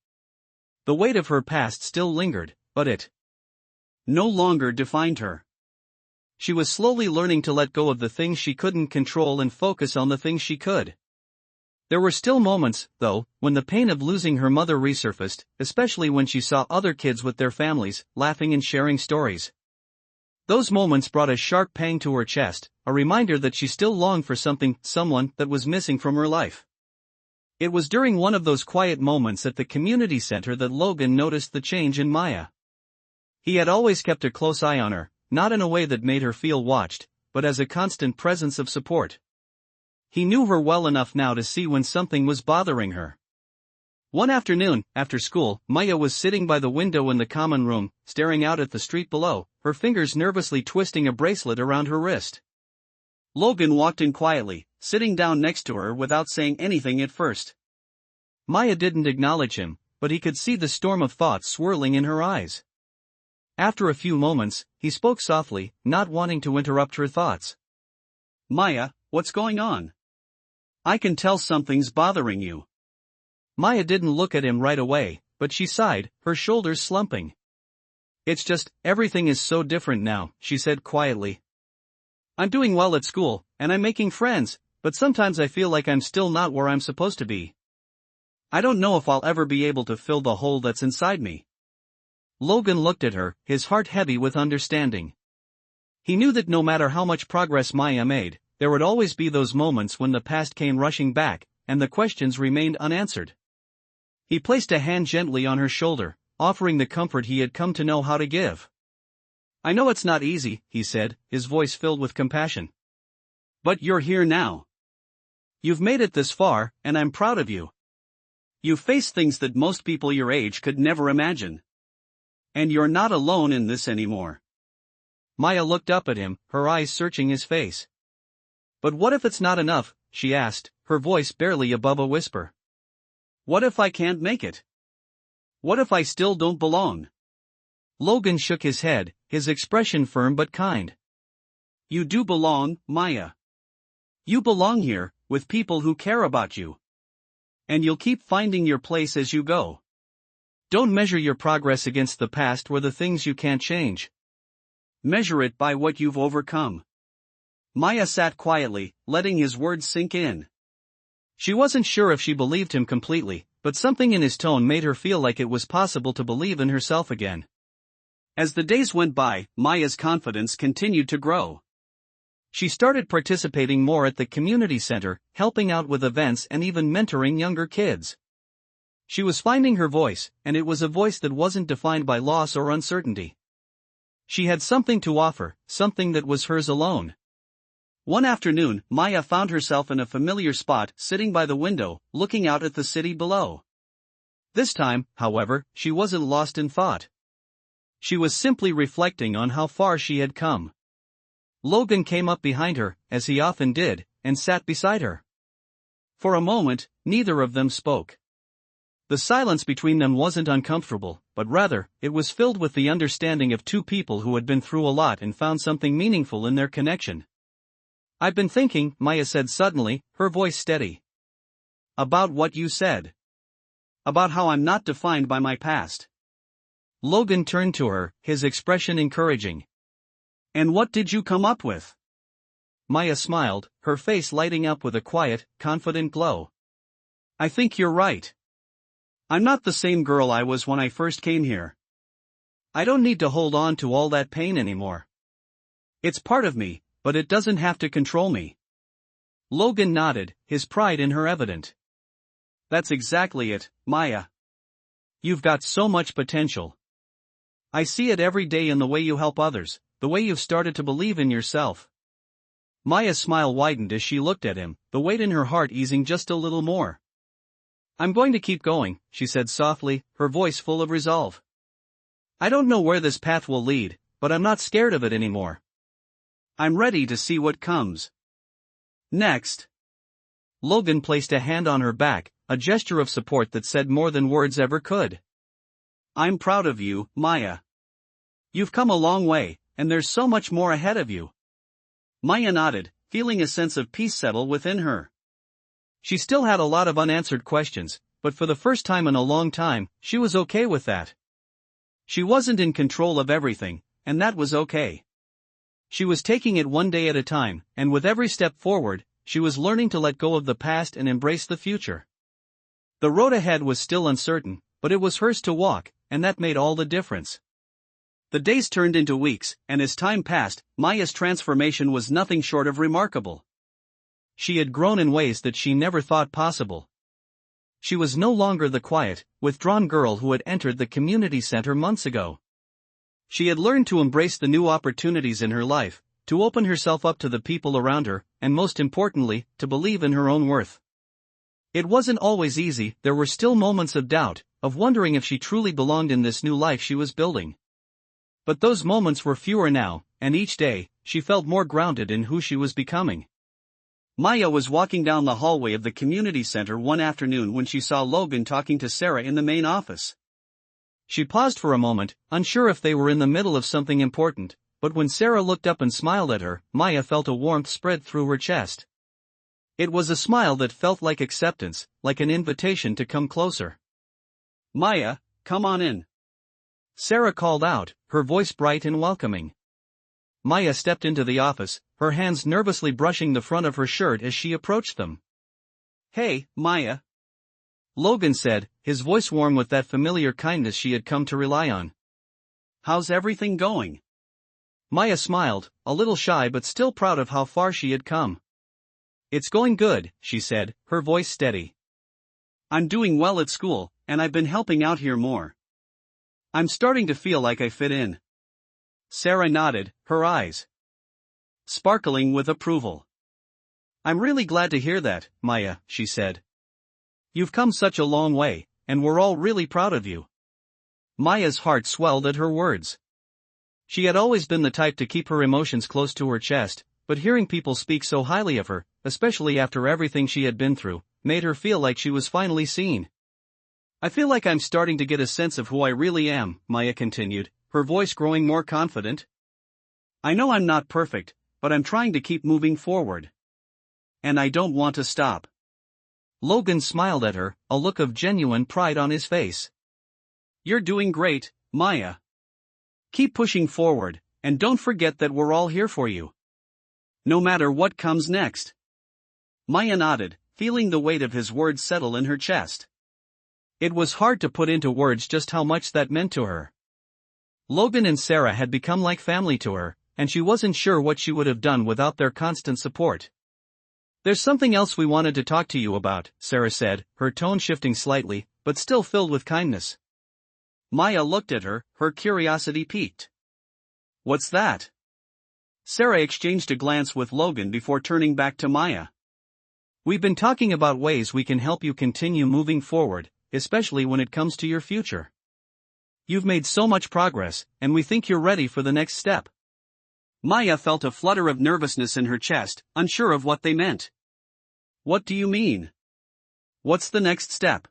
The weight of her past still lingered, but it no longer defined her. She was slowly learning to let go of the things she couldn't control and focus on the things she could. There were still moments, though, when the pain of losing her mother resurfaced, especially when she saw other kids with their families, laughing and sharing stories. Those moments brought a sharp pang to her chest, a reminder that she still longed for someone that was missing from her life. It was during one of those quiet moments at the community center that Logan noticed the change in Maya. He had always kept a close eye on her, not in a way that made her feel watched, but as a constant presence of support. He knew her well enough now to see when something was bothering her. One afternoon, after school, Maya was sitting by the window in the common room, staring out at the street below, her fingers nervously twisting a bracelet around her wrist. Logan walked in quietly, sitting down next to her without saying anything at first. Maya didn't acknowledge him, but he could see the storm of thoughts swirling in her eyes. After a few moments, he spoke softly, not wanting to interrupt her thoughts. "Maya, what's going on? I can tell something's bothering you." Maya didn't look at him right away, but she sighed, her shoulders slumping. "It's just, everything is so different now," she said quietly. "I'm doing well at school, and I'm making friends, but sometimes I feel like I'm still not where I'm supposed to be. I don't know if I'll ever be able to fill the hole that's inside me." Logan looked at her, his heart heavy with understanding. He knew that no matter how much progress Maya made, there would always be those moments when the past came rushing back, and the questions remained unanswered. He placed a hand gently on her shoulder, offering the comfort he had come to know how to give. "I know it's not easy," he said, his voice filled with compassion. "But you're here now. You've made it this far, and I'm proud of you. You've faced things that most people your age could never imagine. And you're not alone in this anymore." Maya looked up at him, her eyes searching his face. "But what if it's not enough?" she asked, her voice barely above a whisper. "What if I can't make it? What if I still don't belong?" Logan shook his head, his expression firm but kind. "You do belong, Maya. You belong here, with people who care about you. And you'll keep finding your place as you go. Don't measure your progress against the past or the things you can't change. Measure it by what you've overcome." Maya sat quietly, letting his words sink in. She wasn't sure if she believed him completely, but something in his tone made her feel like it was possible to believe in herself again. As the days went by, Maya's confidence continued to grow. She started participating more at the community center, helping out with events and even mentoring younger kids. She was finding her voice, and it was a voice that wasn't defined by loss or uncertainty. She had something to offer, something that was hers alone. One afternoon, Maya found herself in a familiar spot, sitting by the window, looking out at the city below. This time, however, she wasn't lost in thought. She was simply reflecting on how far she had come. Logan came up behind her, as he often did, and sat beside her. For a moment, neither of them spoke. The silence between them wasn't uncomfortable, but rather, it was filled with the understanding of two people who had been through a lot and found something meaningful in their connection. "I've been thinking," Maya said suddenly, her voice steady. "About what you said. About how I'm not defined by my past." Logan turned to her, his expression encouraging. "And what did you come up with?" Maya smiled, her face lighting up with a quiet, confident glow. "I think you're right. I'm not the same girl I was when I first came here. I don't need to hold on to all that pain anymore. It's part of me, but it doesn't have to control me." Logan nodded, his pride in her evident. "That's exactly it, Maya. You've got so much potential. I see it every day in the way you help others, the way you've started to believe in yourself." Maya's smile widened as she looked at him, the weight in her heart easing just a little more. "I'm going to keep going," she said softly, her voice full of resolve. "I don't know where this path will lead, but I'm not scared of it anymore. I'm ready to see what comes next." Logan placed a hand on her back, a gesture of support that said more than words ever could. "I'm proud of you, Maya. You've come a long way, and there's so much more ahead of you." Maya nodded, feeling a sense of peace settle within her. She still had a lot of unanswered questions, but for the first time in a long time, she was okay with that. She wasn't in control of everything, and that was okay. She was taking it one day at a time, and with every step forward, she was learning to let go of the past and embrace the future. The road ahead was still uncertain, but it was hers to walk, and that made all the difference. The days turned into weeks, and as time passed, Maya's transformation was nothing short of remarkable. She had grown in ways that she never thought possible. She was no longer the quiet, withdrawn girl who had entered the community center months ago. She had learned to embrace the new opportunities in her life, to open herself up to the people around her, and most importantly, to believe in her own worth. It wasn't always easy, there were still moments of doubt, of wondering if she truly belonged in this new life she was building. But those moments were fewer now, and each day, she felt more grounded in who she was becoming. Maya was walking down the hallway of the community center one afternoon when she saw Logan talking to Sarah in the main office. She paused for a moment, unsure if they were in the middle of something important, but when Sarah looked up and smiled at her, Maya felt a warmth spread through her chest. It was a smile that felt like acceptance, like an invitation to come closer. "Maya, come on in," Sarah called out, her voice bright and welcoming. Maya stepped into the office, her hands nervously brushing the front of her shirt as she approached them. "Hey, Maya," Logan said, his voice warm with that familiar kindness she had come to rely on. "How's everything going?" Maya smiled, a little shy but still proud of how far she had come. "It's going good," she said, her voice steady. "I'm doing well at school, and I've been helping out here more. I'm starting to feel like I fit in." Sarah nodded, her eyes sparkling with approval. "I'm really glad to hear that, Maya," she said. "You've come such a long way, and we're all really proud of you." Maya's heart swelled at her words. She had always been the type to keep her emotions close to her chest, but hearing people speak so highly of her, especially after everything she had been through, made her feel like she was finally seen. "I feel like I'm starting to get a sense of who I really am," Maya continued, her voice growing more confident. "I know I'm not perfect, but I'm trying to keep moving forward. And I don't want to stop." Logan smiled at her, a look of genuine pride on his face. "You're doing great, Maya. Keep pushing forward, and don't forget that we're all here for you. No matter what comes next." Maya nodded, feeling the weight of his words settle in her chest. It was hard to put into words just how much that meant to her. Logan and Sarah had become like family to her, and she wasn't sure what she would have done without their constant support. "There's something else we wanted to talk to you about," Sarah said, her tone shifting slightly, but still filled with kindness. Maya looked at her, her curiosity piqued. "What's that?" Sarah exchanged a glance with Logan before turning back to Maya. "We've been talking about ways we can help you continue moving forward, especially when it comes to your future. You've made so much progress, and we think you're ready for the next step." Maya felt a flutter of nervousness in her chest, unsure of what they meant. "What do you mean? What's the next step?"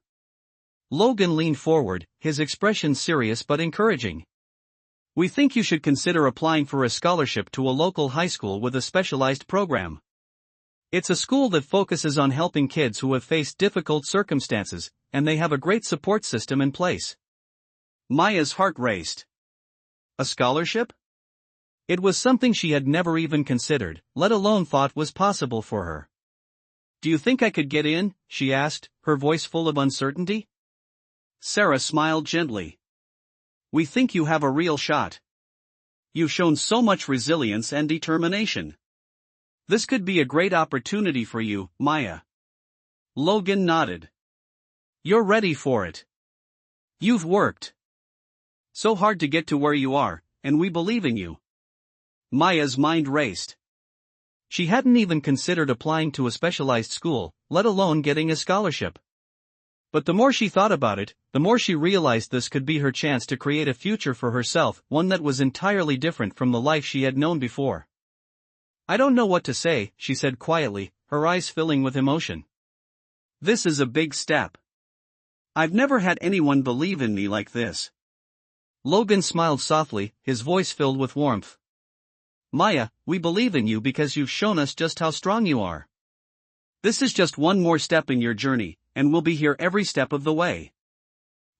Logan leaned forward, his expression serious but encouraging. "We think you should consider applying for a scholarship to a local high school with a specialized program. It's a school that focuses on helping kids who have faced difficult circumstances, and they have a great support system in place." Maya's heart raced. A scholarship? It was something she had never even considered, let alone thought was possible for her. "Do you think I could get in?" she asked, her voice full of uncertainty. Sarah smiled gently. "We think you have a real shot. You've shown so much resilience and determination. This could be a great opportunity for you, Maya." Logan nodded. "You're ready for it. You've worked so hard to get to where you are, and we believe in you." Maya's mind raced. She hadn't even considered applying to a specialized school, let alone getting a scholarship. But the more she thought about it, the more she realized this could be her chance to create a future for herself, one that was entirely different from the life she had known before. "I don't know what to say," she said quietly, her eyes filling with emotion. "This is a big step. I've never had anyone believe in me like this." Logan smiled softly, his voice filled with warmth. "Maya, we believe in you because you've shown us just how strong you are. This is just one more step in your journey, and we'll be here every step of the way."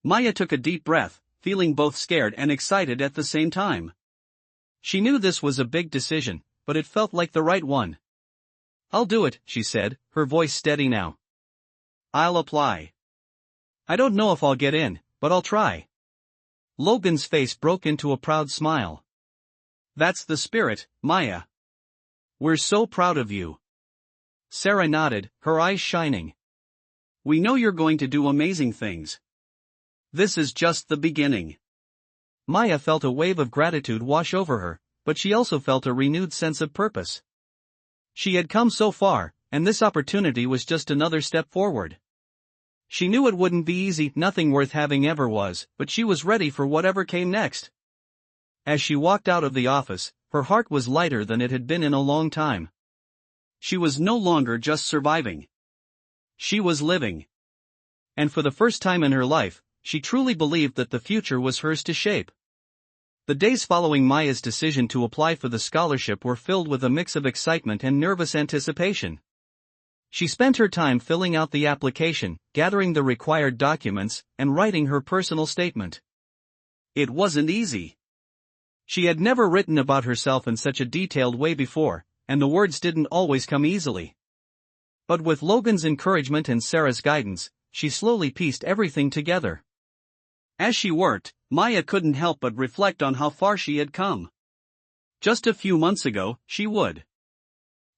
Maya took a deep breath, feeling both scared and excited at the same time. She knew this was a big decision, but it felt like the right one. "I'll do it," she said, her voice steady now. "I'll apply. I don't know if I'll get in, but I'll try." Logan's face broke into a proud smile. "That's the spirit, Maya. We're so proud of you." Sarah nodded, her eyes shining. "We know you're going to do amazing things. This is just the beginning." Maya felt a wave of gratitude wash over her, but she also felt a renewed sense of purpose. She had come so far, and this opportunity was just another step forward. She knew it wouldn't be easy, nothing worth having ever was, but she was ready for whatever came next. As she walked out of the office, her heart was lighter than it had been in a long time. She was no longer just surviving. She was living. And for the first time in her life, she truly believed that the future was hers to shape. The days following Maya's decision to apply for the scholarship were filled with a mix of excitement and nervous anticipation. She spent her time filling out the application, gathering the required documents, and writing her personal statement. It wasn't easy. She had never written about herself in such a detailed way before, and the words didn't always come easily. But with Logan's encouragement and Sarah's guidance, she slowly pieced everything together. As she worked, Maya couldn't help but reflect on how far she had come. Just a few months ago, she would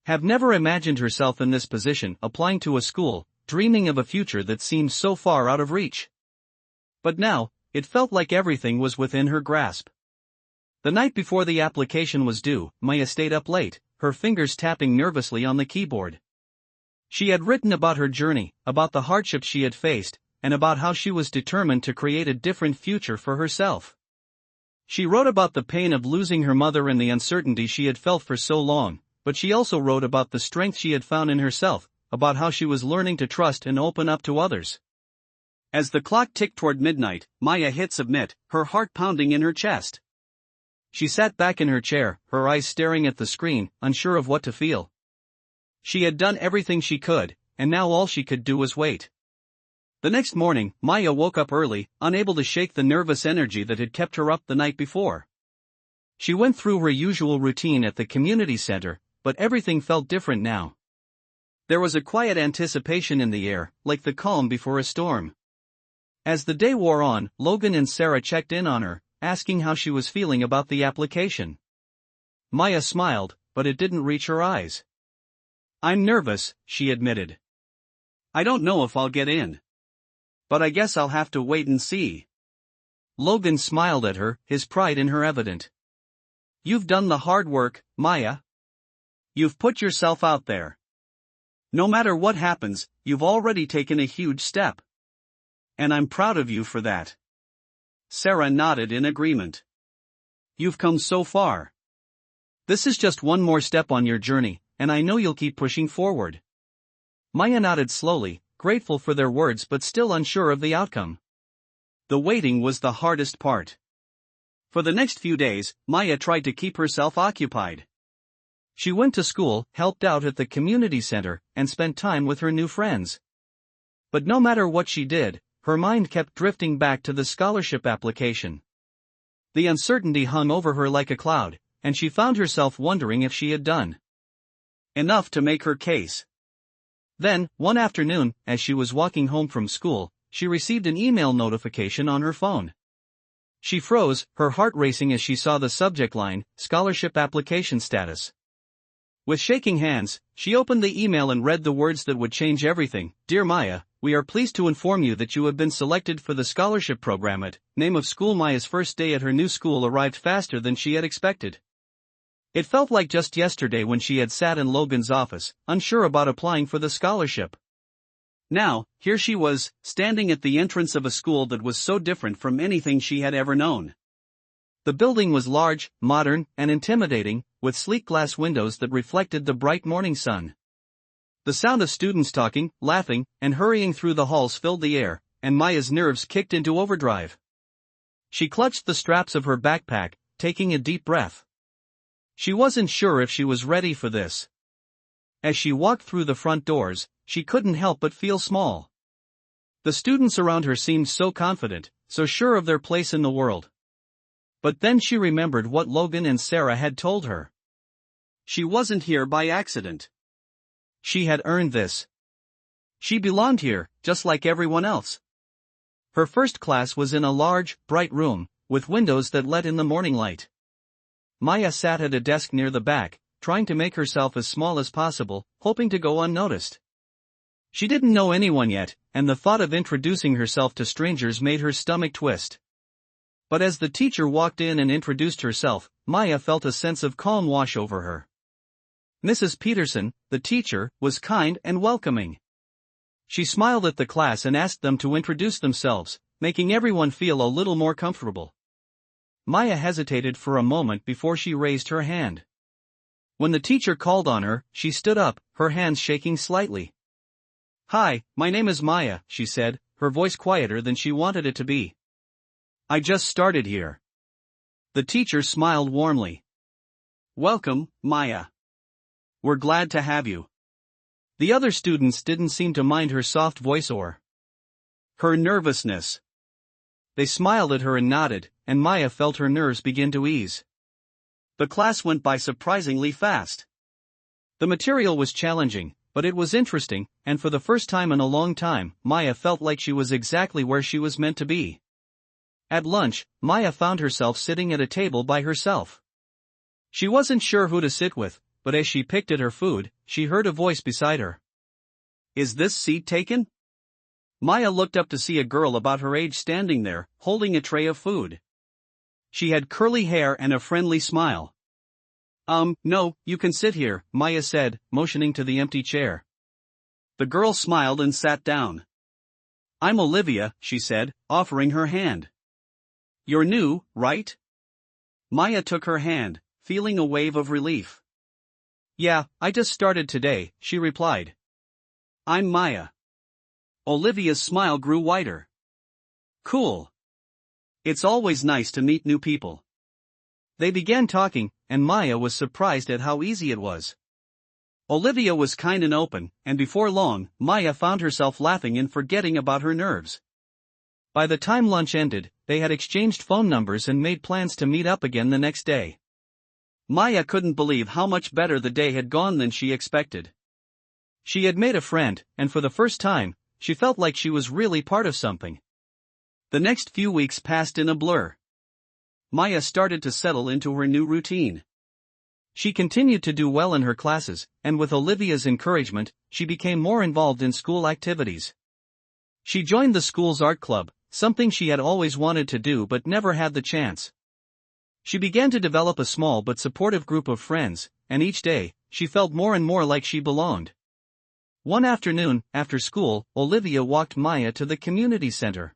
have never imagined herself in this position, applying to a school, dreaming of a future that seemed so far out of reach. But now, it felt like everything was within her grasp. The night before the application was due, Maya stayed up late, her fingers tapping nervously on the keyboard. She had written about her journey, about the hardships she had faced, and about how she was determined to create a different future for herself. She wrote about the pain of losing her mother and the uncertainty she had felt for so long, but she also wrote about the strength she had found in herself, about how she was learning to trust and open up to others. As the clock ticked toward midnight, Maya hit submit, her heart pounding in her chest. She sat back in her chair, her eyes staring at the screen, unsure of what to feel. She had done everything she could, and now all she could do was wait. The next morning, Maya woke up early, unable to shake the nervous energy that had kept her up the night before. She went through her usual routine at the community center, but everything felt different now. There was a quiet anticipation in the air, like the calm before a storm. As the day wore on, Logan and Sarah checked in on her, asking how she was feeling about the application. Maya smiled, but it didn't reach her eyes. "I'm nervous," she admitted. "I don't know if I'll get in. But I guess I'll have to wait and see." Logan smiled at her, his pride in her evident. "You've done the hard work, Maya. You've put yourself out there. No matter what happens, you've already taken a huge step. And I'm proud of you for that." Sarah nodded in agreement. "You've come so far. This is just one more step on your journey, and I know you'll keep pushing forward." Maya nodded slowly, grateful for their words but still unsure of the outcome. The waiting was the hardest part. For the next few days, Maya tried to keep herself occupied. She went to school, helped out at the community center, and spent time with her new friends. But no matter what she did, her mind kept drifting back to the scholarship application. The uncertainty hung over her like a cloud, and she found herself wondering if she had done enough to make her case. Then, one afternoon, as she was walking home from school, she received an email notification on her phone. She froze, her heart racing as she saw the subject line, "Scholarship Application Status." With shaking hands, she opened the email and read the words that would change everything. "Dear Maya, we are pleased to inform you that you have been selected for the scholarship program at name of school." Maya's first day at her new school arrived faster than she had expected. It felt like just yesterday when she had sat in Logan's office, unsure about applying for the scholarship. Now, here she was, standing at the entrance of a school that was so different from anything she had ever known. The building was large, modern, and intimidating, with sleek glass windows that reflected the bright morning sun. The sound of students talking, laughing, and hurrying through the halls filled the air, and Maya's nerves kicked into overdrive. She clutched the straps of her backpack, taking a deep breath. She wasn't sure if she was ready for this. As she walked through the front doors, she couldn't help but feel small. The students around her seemed so confident, so sure of their place in the world. But then she remembered what Logan and Sarah had told her. She wasn't here by accident. She had earned this. She belonged here, just like everyone else. Her first class was in a large, bright room, with windows that let in the morning light. Maya sat at a desk near the back, trying to make herself as small as possible, hoping to go unnoticed. She didn't know anyone yet, and the thought of introducing herself to strangers made her stomach twist. But as the teacher walked in and introduced herself, Maya felt a sense of calm wash over her. Mrs. Peterson, the teacher, was kind and welcoming. She smiled at the class and asked them to introduce themselves, making everyone feel a little more comfortable. Maya hesitated for a moment before she raised her hand. When the teacher called on her, she stood up, her hands shaking slightly. "Hi, my name is Maya," she said, her voice quieter than she wanted it to be. "I just started here." The teacher smiled warmly. "Welcome, Maya. We're glad to have you." The other students didn't seem to mind her soft voice or her nervousness. They smiled at her and nodded, and Maya felt her nerves begin to ease. The class went by surprisingly fast. The material was challenging, but it was interesting, and for the first time in a long time, Maya felt like she was exactly where she was meant to be. At lunch, Maya found herself sitting at a table by herself. She wasn't sure who to sit with, but as she picked at her food, she heard a voice beside her. "Is this seat taken?" Maya looked up to see a girl about her age standing there, holding a tray of food. She had curly hair and a friendly smile. No, you can sit here," Maya said, motioning to the empty chair. The girl smiled and sat down. "I'm Olivia," she said, offering her hand. "You're new, right?" Maya took her hand, feeling a wave of relief. "Yeah, I just started today," she replied. "I'm Maya." Olivia's smile grew wider. "Cool. It's always nice to meet new people." They began talking, and Maya was surprised at how easy it was. Olivia was kind and open, and before long, Maya found herself laughing and forgetting about her nerves. By the time lunch ended, they had exchanged phone numbers and made plans to meet up again the next day. Maya couldn't believe how much better the day had gone than she expected. She had made a friend, and for the first time, she felt like she was really part of something. The next few weeks passed in a blur. Maya started to settle into her new routine. She continued to do well in her classes, and with Olivia's encouragement, she became more involved in school activities. She joined the school's art club, something she had always wanted to do but never had the chance. She began to develop a small but supportive group of friends, and each day, she felt more and more like she belonged. One afternoon, after school, Olivia walked Maya to the community center.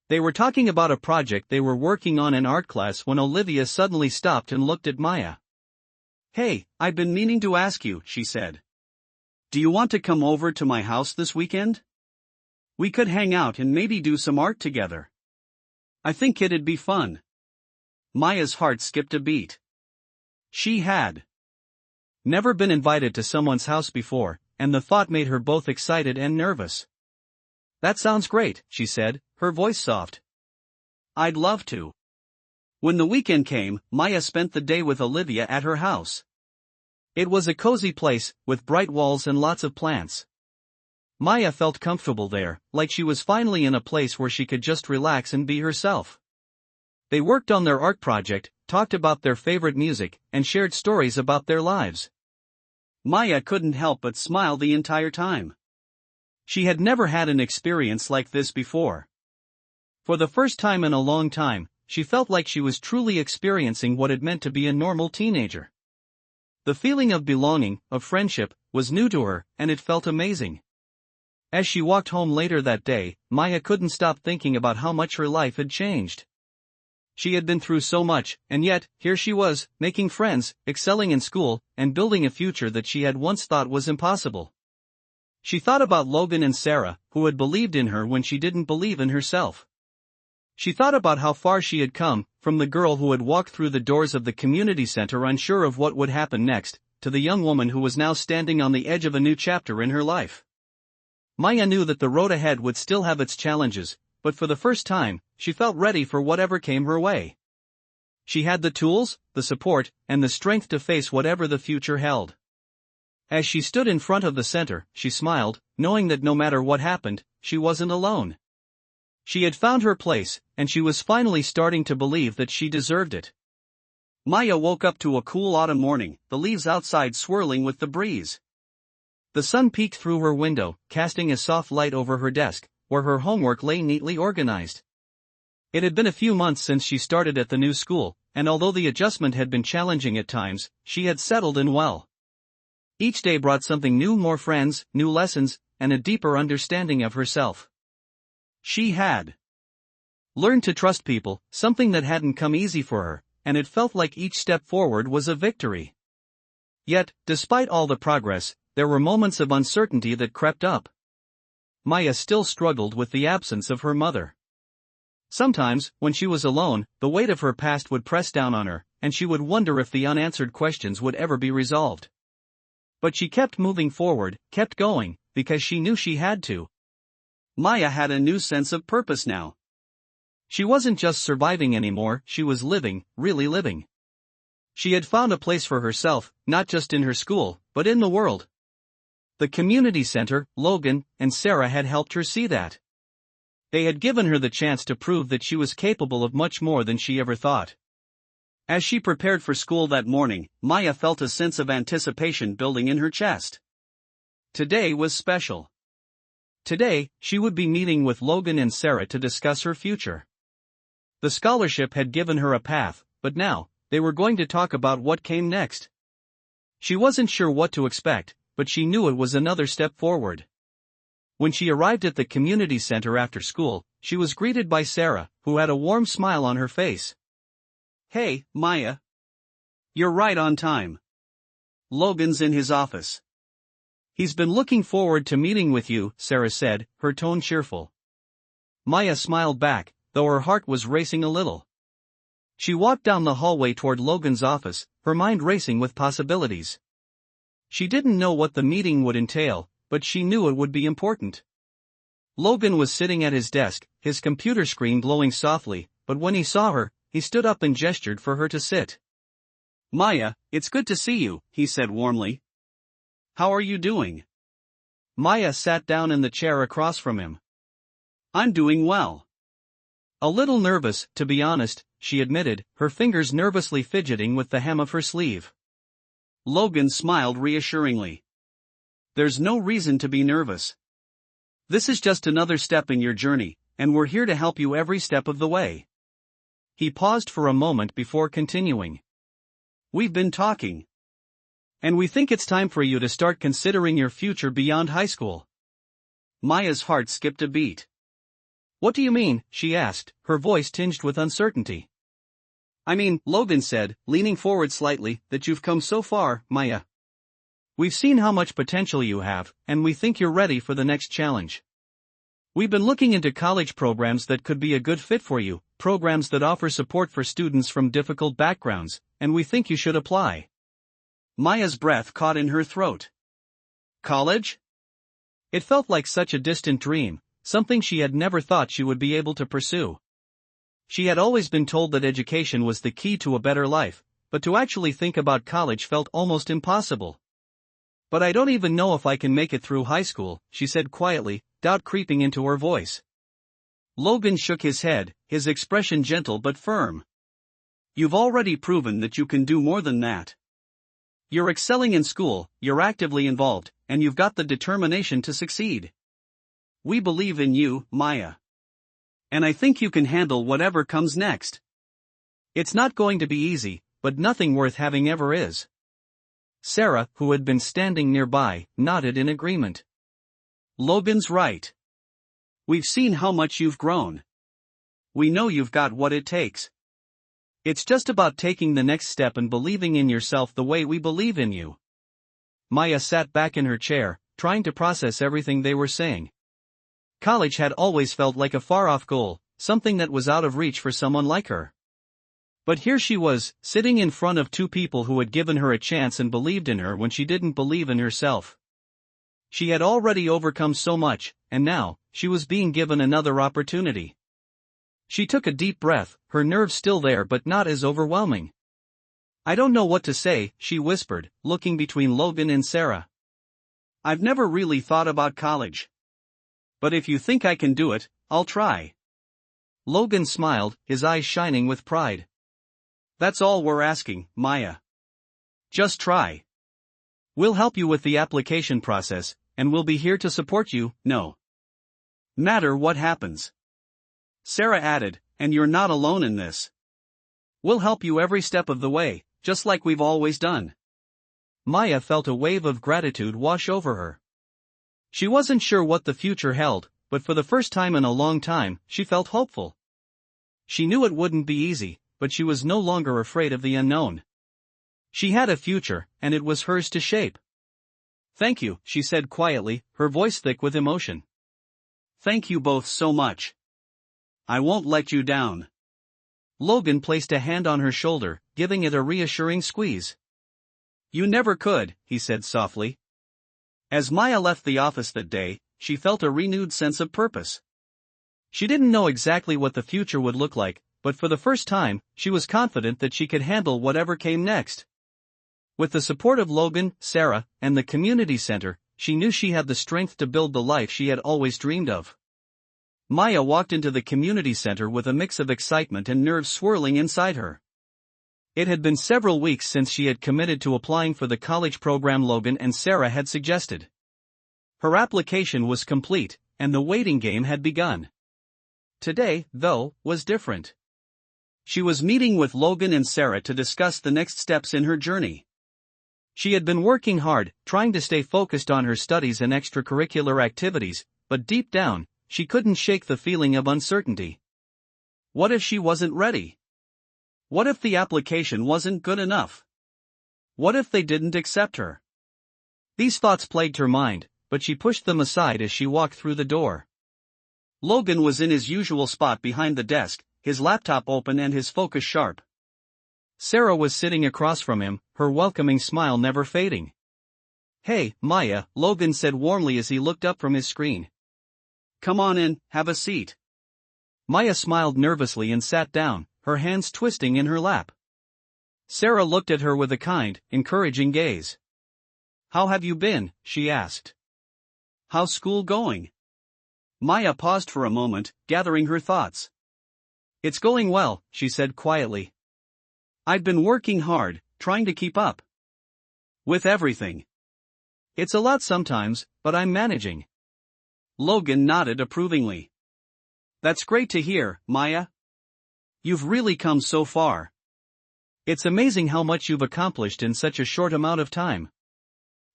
They were talking about a project they were working on in art class when Olivia suddenly stopped and looked at Maya. "Hey, I've been meaning to ask you," she said. "Do you want to come over to my house this weekend? We could hang out and maybe do some art together. I think it'd be fun." Maya's heart skipped a beat. She had never been invited to someone's house before, and the thought made her both excited and nervous. "That sounds great," she said, her voice soft. "I'd love to." When the weekend came, Maya spent the day with Olivia at her house. It was a cozy place, with bright walls and lots of plants. Maya felt comfortable there, like she was finally in a place where she could just relax and be herself. They worked on their art project, talked about their favorite music, and shared stories about their lives. Maya couldn't help but smile the entire time. She had never had an experience like this before. For the first time in a long time, she felt like she was truly experiencing what it meant to be a normal teenager. The feeling of belonging, of friendship, was new to her, and it felt amazing. As she walked home later that day, Maya couldn't stop thinking about how much her life had changed. She had been through so much, and yet, here she was, making friends, excelling in school, and building a future that she had once thought was impossible. She thought about Logan and Sarah, who had believed in her when she didn't believe in herself. She thought about how far she had come, from the girl who had walked through the doors of the community center unsure of what would happen next, to the young woman who was now standing on the edge of a new chapter in her life. Maya knew that the road ahead would still have its challenges, but for the first time, she felt ready for whatever came her way. She had the tools, the support, and the strength to face whatever the future held. As she stood in front of the center, she smiled, knowing that no matter what happened, she wasn't alone. She had found her place, and she was finally starting to believe that she deserved it. Maya woke up to a cool autumn morning, the leaves outside swirling with the breeze. The sun peeked through her window, casting a soft light over her desk, where her homework lay neatly organized. It had been a few months since she started at the new school, and although the adjustment had been challenging at times, she had settled in well. Each day brought something new: more friends, new lessons, and a deeper understanding of herself. She had learned to trust people, something that hadn't come easy for her, and it felt like each step forward was a victory. Yet, despite all the progress, there were moments of uncertainty that crept up. Maya still struggled with the absence of her mother. Sometimes, when she was alone, the weight of her past would press down on her, and she would wonder if the unanswered questions would ever be resolved. But she kept moving forward, kept going, because she knew she had to. Maya had a new sense of purpose now. She wasn't just surviving anymore, she was living, really living. She had found a place for herself, not just in her school, but in the world. The community center, Logan, and Sarah had helped her see that. They had given her the chance to prove that she was capable of much more than she ever thought. As she prepared for school that morning, Maya felt a sense of anticipation building in her chest. Today was special. Today, she would be meeting with Logan and Sarah to discuss her future. The scholarship had given her a path, but now, they were going to talk about what came next. She wasn't sure what to expect, but she knew it was another step forward. When she arrived at the community center after school, she was greeted by Sarah, who had a warm smile on her face. "Hey, Maya. You're right on time. Logan's in his office. He's been looking forward to meeting with you," Sarah said, her tone cheerful. Maya smiled back, though her heart was racing a little. She walked down the hallway toward Logan's office, her mind racing with possibilities. She didn't know what the meeting would entail, but she knew it would be important. Logan was sitting at his desk, his computer screen glowing softly, but when he saw her, he stood up and gestured for her to sit. "Maya, it's good to see you," he said warmly. "How are you doing?" Maya sat down in the chair across from him. "I'm doing well." "A little nervous, to be honest," she admitted, her fingers nervously fidgeting with the hem of her sleeve. Logan smiled reassuringly. "There's no reason to be nervous. This is just another step in your journey, and we're here to help you every step of the way." He paused for a moment before continuing. "We've been talking. And we think it's time for you to start considering your future beyond high school." Maya's heart skipped a beat. "What do you mean?" she asked, her voice tinged with uncertainty. "I mean," Logan said, leaning forward slightly, "that you've come so far, Maya. We've seen how much potential you have, and we think you're ready for the next challenge. We've been looking into college programs that could be a good fit for you, programs that offer support for students from difficult backgrounds, and we think you should apply." Maya's breath caught in her throat. College? It felt like such a distant dream, something she had never thought she would be able to pursue. She had always been told that education was the key to a better life, but to actually think about college felt almost impossible. "But I don't even know if I can make it through high school," she said quietly, doubt creeping into her voice. Logan shook his head, his expression gentle but firm. "You've already proven that you can do more than that. You're excelling in school, you're actively involved, and you've got the determination to succeed. We believe in you, Maya. And I think you can handle whatever comes next. It's not going to be easy, but nothing worth having ever is." Sarah, who had been standing nearby, nodded in agreement. "Logan's right. We've seen how much you've grown. We know you've got what it takes. It's just about taking the next step and believing in yourself the way we believe in you." Maya sat back in her chair, trying to process everything they were saying. College had always felt like a far-off goal, something that was out of reach for someone like her. But here she was, sitting in front of two people who had given her a chance and believed in her when she didn't believe in herself. She had already overcome so much, and now, she was being given another opportunity. She took a deep breath, her nerves still there but not as overwhelming. "I don't know what to say," she whispered, looking between Logan and Sarah. "I've never really thought about college. But if you think I can do it, I'll try." Logan smiled, his eyes shining with pride. "That's all we're asking, Maya. Just try. We'll help you with the application process, and we'll be here to support you, no matter what happens." Sarah added, "And you're not alone in this. We'll help you every step of the way, just like we've always done." Maya felt a wave of gratitude wash over her. She wasn't sure what the future held, but for the first time in a long time, she felt hopeful. She knew it wouldn't be easy, but she was no longer afraid of the unknown. She had a future, and it was hers to shape. "Thank you," she said quietly, her voice thick with emotion. "Thank you both so much. I won't let you down." Logan placed a hand on her shoulder, giving it a reassuring squeeze. "You never could," he said softly. As Maya left the office that day, she felt a renewed sense of purpose. She didn't know exactly what the future would look like, but for the first time, she was confident that she could handle whatever came next. With the support of Logan, Sarah, and the community center, she knew she had the strength to build the life she had always dreamed of. Maya walked into the community center with a mix of excitement and nerves swirling inside her. It had been several weeks since she had committed to applying for the college program Logan and Sarah had suggested. Her application was complete, and the waiting game had begun. Today, though, was different. She was meeting with Logan and Sarah to discuss the next steps in her journey. She had been working hard, trying to stay focused on her studies and extracurricular activities, but deep down, she couldn't shake the feeling of uncertainty. What if she wasn't ready? What if the application wasn't good enough? What if they didn't accept her? These thoughts plagued her mind, but she pushed them aside as she walked through the door. Logan was in his usual spot behind the desk, his laptop open and his focus sharp. Sarah was sitting across from him, her welcoming smile never fading. "Hey, Maya," Logan said warmly as he looked up from his screen. "Come on in, have a seat." Maya smiled nervously and sat down, her hands twisting in her lap. Sarah looked at her with a kind, encouraging gaze. "How have you been?" she asked. "How's school going?" Maya paused for a moment, gathering her thoughts. "It's going well," she said quietly. "I've been working hard, trying to keep up with everything. It's a lot sometimes, but I'm managing." Logan nodded approvingly. "That's great to hear, Maya. You've really come so far. It's amazing how much you've accomplished in such a short amount of time."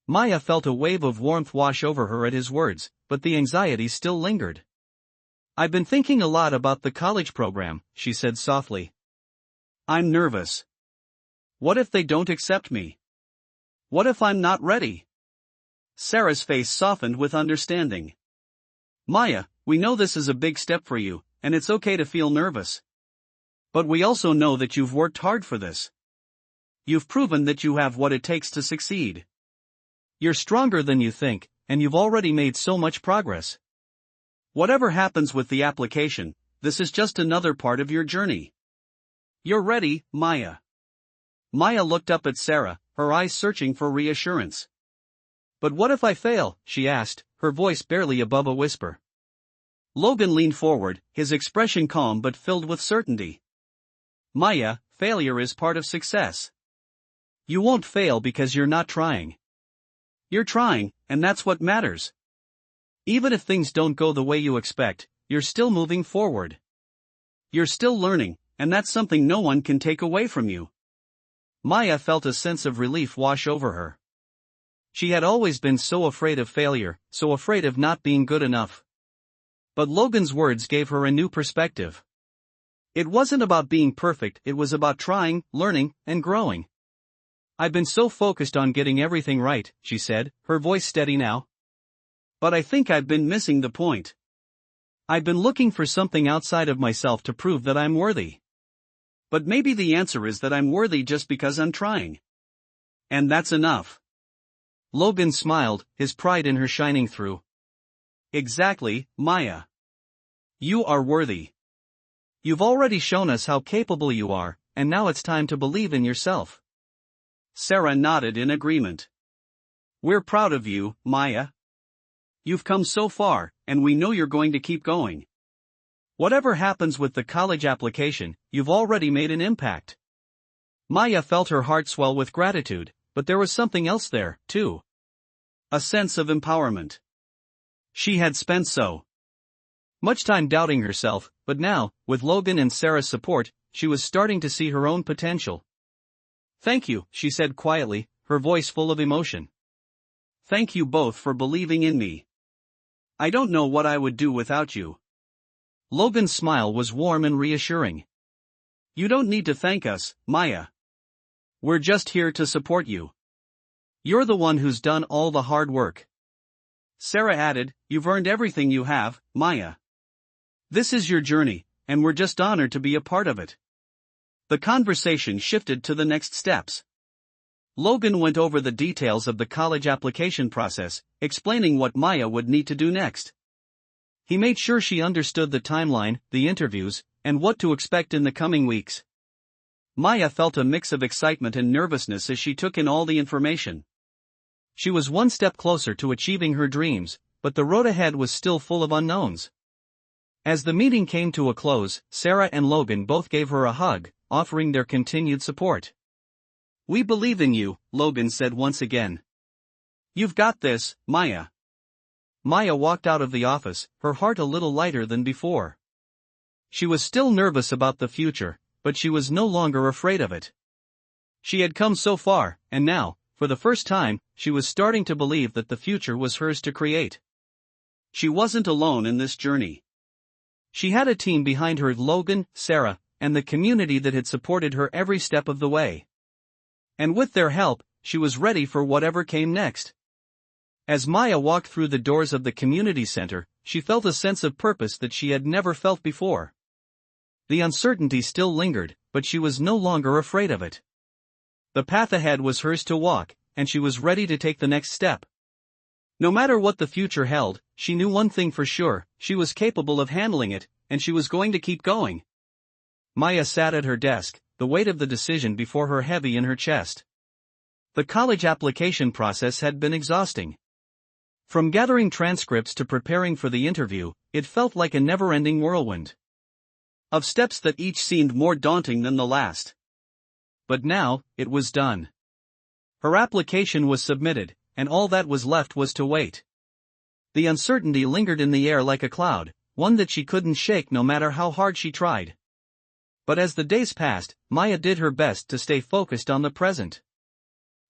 Maya felt a wave of warmth wash over her at his words, but the anxiety still lingered. "I've been thinking a lot about the college program," she said softly. "I'm nervous. What if they don't accept me? What if I'm not ready?" Sarah's face softened with understanding. "Maya, we know this is a big step for you, and it's okay to feel nervous. But we also know that you've worked hard for this. You've proven that you have what it takes to succeed. You're stronger than you think, and you've already made so much progress. Whatever happens with the application, this is just another part of your journey. You're ready, Maya." Maya looked up at Sarah, her eyes searching for reassurance. "But what if I fail?" she asked, her voice barely above a whisper. Logan leaned forward, his expression calm but filled with certainty. "Maya, failure is part of success. You won't fail because you're not trying. You're trying, and that's what matters. Even if things don't go the way you expect, you're still moving forward. You're still learning, and that's something no one can take away from you." Maya felt a sense of relief wash over her. She had always been so afraid of failure, so afraid of not being good enough. But Logan's words gave her a new perspective. It wasn't about being perfect, it was about trying, learning, and growing. "I've been so focused on getting everything right," she said, her voice steady now. "But I think I've been missing the point. I've been looking for something outside of myself to prove that I'm worthy. But maybe the answer is that I'm worthy just because I'm trying. And that's enough." Logan smiled, his pride in her shining through. "Exactly, Maya. You are worthy. You've already shown us how capable you are, and now it's time to believe in yourself." Sarah nodded in agreement. "We're proud of you, Maya. You've come so far, and we know you're going to keep going. Whatever happens with the college application, you've already made an impact." Maya felt her heart swell with gratitude, but there was something else there, too. A sense of empowerment. She had spent so much time doubting herself, but now, with Logan and Sarah's support, she was starting to see her own potential. "Thank you," she said quietly, her voice full of emotion. "Thank you both for believing in me. I don't know what I would do without you. Logan's smile was warm and reassuring. You don't need to thank us, Maya. We're just here to support you. You're the one who's done all the hard work. Sarah added, you've earned everything you have, Maya. This is your journey, and we're just honored to be a part of it. The conversation shifted to the next steps. Logan went over the details of the college application process, explaining what Maya would need to do next. He made sure she understood the timeline, the interviews, and what to expect in the coming weeks. Maya felt a mix of excitement and nervousness as she took in all the information. She was one step closer to achieving her dreams, but the road ahead was still full of unknowns. As the meeting came to a close, Sarah and Logan both gave her a hug, offering their continued support. We believe in you, Logan said once again. You've got this, Maya. Maya walked out of the office, her heart a little lighter than before. She was still nervous about the future, but she was no longer afraid of it. She had come so far, and now, for the first time, she was starting to believe that the future was hers to create. She wasn't alone in this journey. She had a team behind her: Logan, Sarah, and the community that had supported her every step of the way. And with their help, she was ready for whatever came next. As Maya walked through the doors of the community center, she felt a sense of purpose that she had never felt before. The uncertainty still lingered, but she was no longer afraid of it. The path ahead was hers to walk, and she was ready to take the next step. No matter what the future held, she knew one thing for sure: she was capable of handling it, and she was going to keep going. Maya sat at her desk, the weight of the decision before her heavy in her chest. The college application process had been exhausting. From gathering transcripts to preparing for the interview, it felt like a never-ending whirlwind of steps that each seemed more daunting than the last. But now, it was done. Her application was submitted, and all that was left was to wait. The uncertainty lingered in the air like a cloud, one that she couldn't shake no matter how hard she tried. But as the days passed, Maya did her best to stay focused on the present.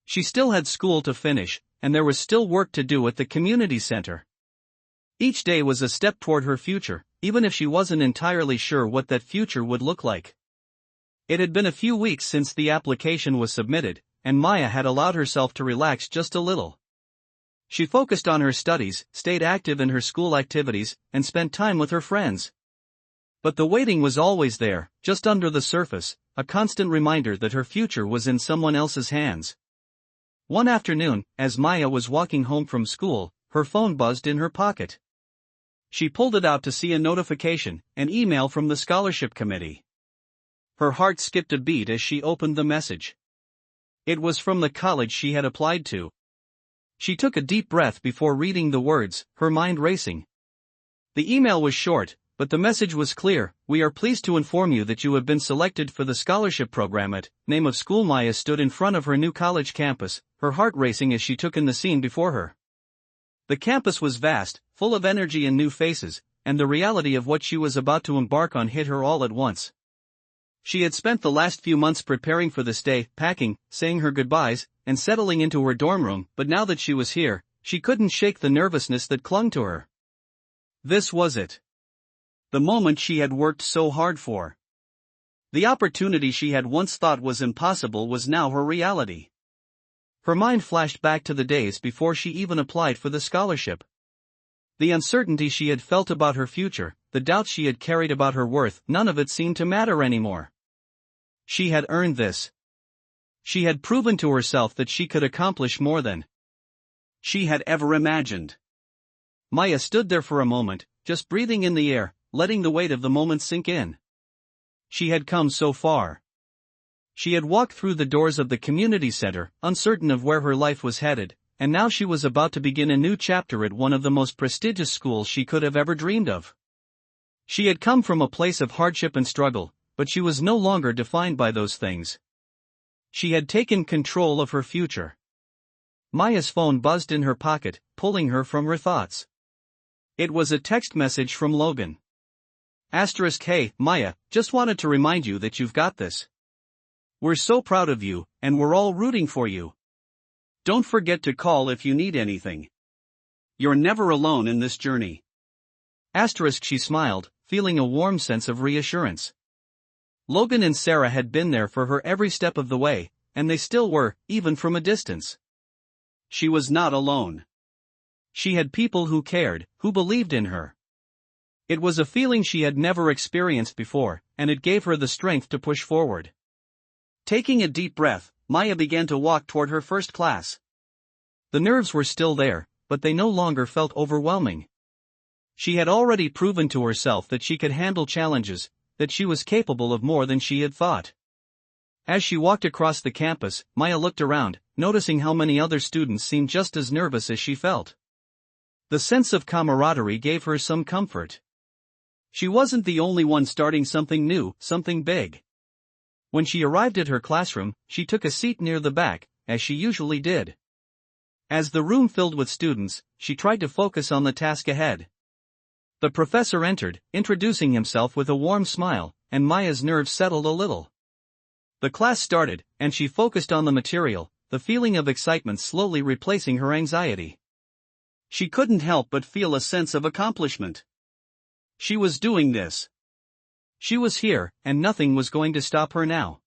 She still had school to finish, and there was still work to do at the community center. Each day was a step toward her future, even if she wasn't entirely sure what that future would look like. It had been a few weeks since the application was submitted, and Maya had allowed herself to relax just a little. She focused on her studies, stayed active in her school activities, and spent time with her friends. But the waiting was always there, just under the surface, a constant reminder that her future was in someone else's hands. One afternoon, as Maya was walking home from school, her phone buzzed in her pocket. She pulled it out to see a notification, an email from the scholarship committee. Her heart skipped a beat as she opened the message. It was from the college she had applied to. She took a deep breath before reading the words, her mind racing. The email was short, but the message was clear. We are pleased to inform you that you have been selected for the scholarship program at name of school. Maya stood in front of her new college campus, her heart racing as she took in the scene before her. The campus was vast, full of energy and new faces, and the reality of what she was about to embark on hit her all at once. She had spent the last few months preparing for this day, packing, saying her goodbyes, and settling into her dorm room, but now that she was here, she couldn't shake the nervousness that clung to her. This was it. The moment she had worked so hard for. The opportunity she had once thought was impossible was now her reality. Her mind flashed back to the days before she even applied for the scholarship. The uncertainty she had felt about her future, the doubts she had carried about her worth, none of it seemed to matter anymore. She had earned this. She had proven to herself that she could accomplish more than she had ever imagined. Maya stood there for a moment, just breathing in the air, letting the weight of the moment sink in. She had come so far. She had walked through the doors of the community center, uncertain of where her life was headed, and now she was about to begin a new chapter at one of the most prestigious schools she could have ever dreamed of. She had come from a place of hardship and struggle, but she was no longer defined by those things. She had taken control of her future. Maya's phone buzzed in her pocket, pulling her from her thoughts. It was a text message from Logan. Hey, Maya, just wanted to remind you that you've got this. We're so proud of you, and we're all rooting for you. Don't forget to call if you need anything. You're never alone in this journey. Asterisk, she smiled, feeling a warm sense of reassurance. Logan and Sarah had been there for her every step of the way, and they still were, even from a distance. She was not alone. She had people who cared, who believed in her. It was a feeling she had never experienced before, and it gave her the strength to push forward. Taking a deep breath, Maya began to walk toward her first class. The nerves were still there, but they no longer felt overwhelming. She had already proven to herself that she could handle challenges, that she was capable of more than she had thought. As she walked across the campus, Maya looked around, noticing how many other students seemed just as nervous as she felt. The sense of camaraderie gave her some comfort. She wasn't the only one starting something new, something big. When she arrived at her classroom, she took a seat near the back, as she usually did. As the room filled with students, she tried to focus on the task ahead. The professor entered, introducing himself with a warm smile, and Maya's nerves settled a little. The class started, and she focused on the material, the feeling of excitement slowly replacing her anxiety. She couldn't help but feel a sense of accomplishment. She was doing this. She was here, and nothing was going to stop her now.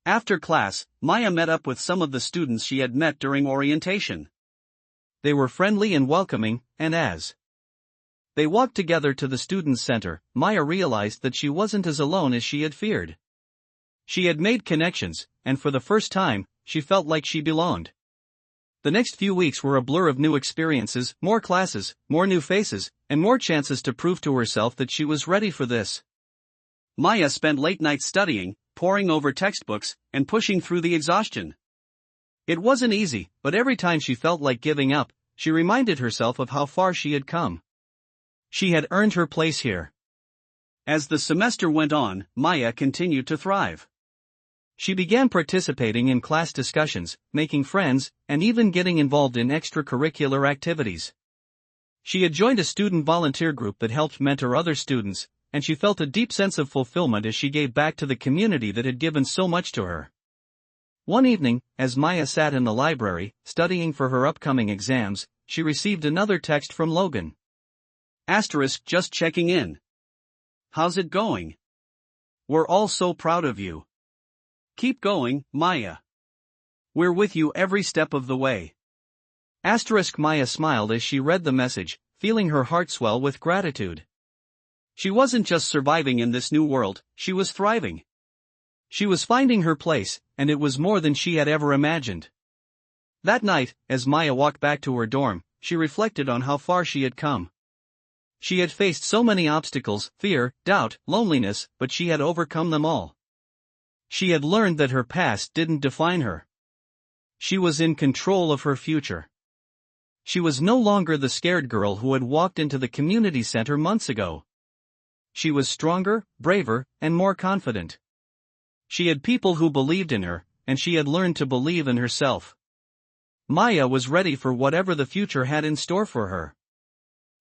After class, Maya met up with some of the students she had met during orientation. They were friendly and welcoming, and as they walked together to the students' center, Maya realized that she wasn't as alone as she had feared. She had made connections, and for the first time, she felt like she belonged. The next few weeks were a blur of new experiences, more classes, more new faces, and more chances to prove to herself that she was ready for this. Maya spent late nights studying, poring over textbooks, and pushing through the exhaustion. It wasn't easy, but every time she felt like giving up, she reminded herself of how far she had come. She had earned her place here. As the semester went on, Maya continued to thrive. She began participating in class discussions, making friends, and even getting involved in extracurricular activities. She had joined a student volunteer group that helped mentor other students, and she felt a deep sense of fulfillment as she gave back to the community that had given so much to her. One evening, as Maya sat in the library, studying for her upcoming exams, she received another text from Logan. Asterisk, just checking in. How's it going? We're all so proud of you. Keep going, Maya. We're with you every step of the way. Asterisk, Maya smiled as she read the message, feeling her heart swell with gratitude. She wasn't just surviving in this new world, she was thriving. She was finding her place, and it was more than she had ever imagined. That night, as Maya walked back to her dorm, she reflected on how far she had come. She had faced so many obstacles, fear, doubt, loneliness, but she had overcome them all. She had learned that her past didn't define her. She was in control of her future. She was no longer the scared girl who had walked into the community center months ago. She was stronger, braver, and more confident. She had people who believed in her, and she had learned to believe in herself. Maya was ready for whatever the future had in store for her.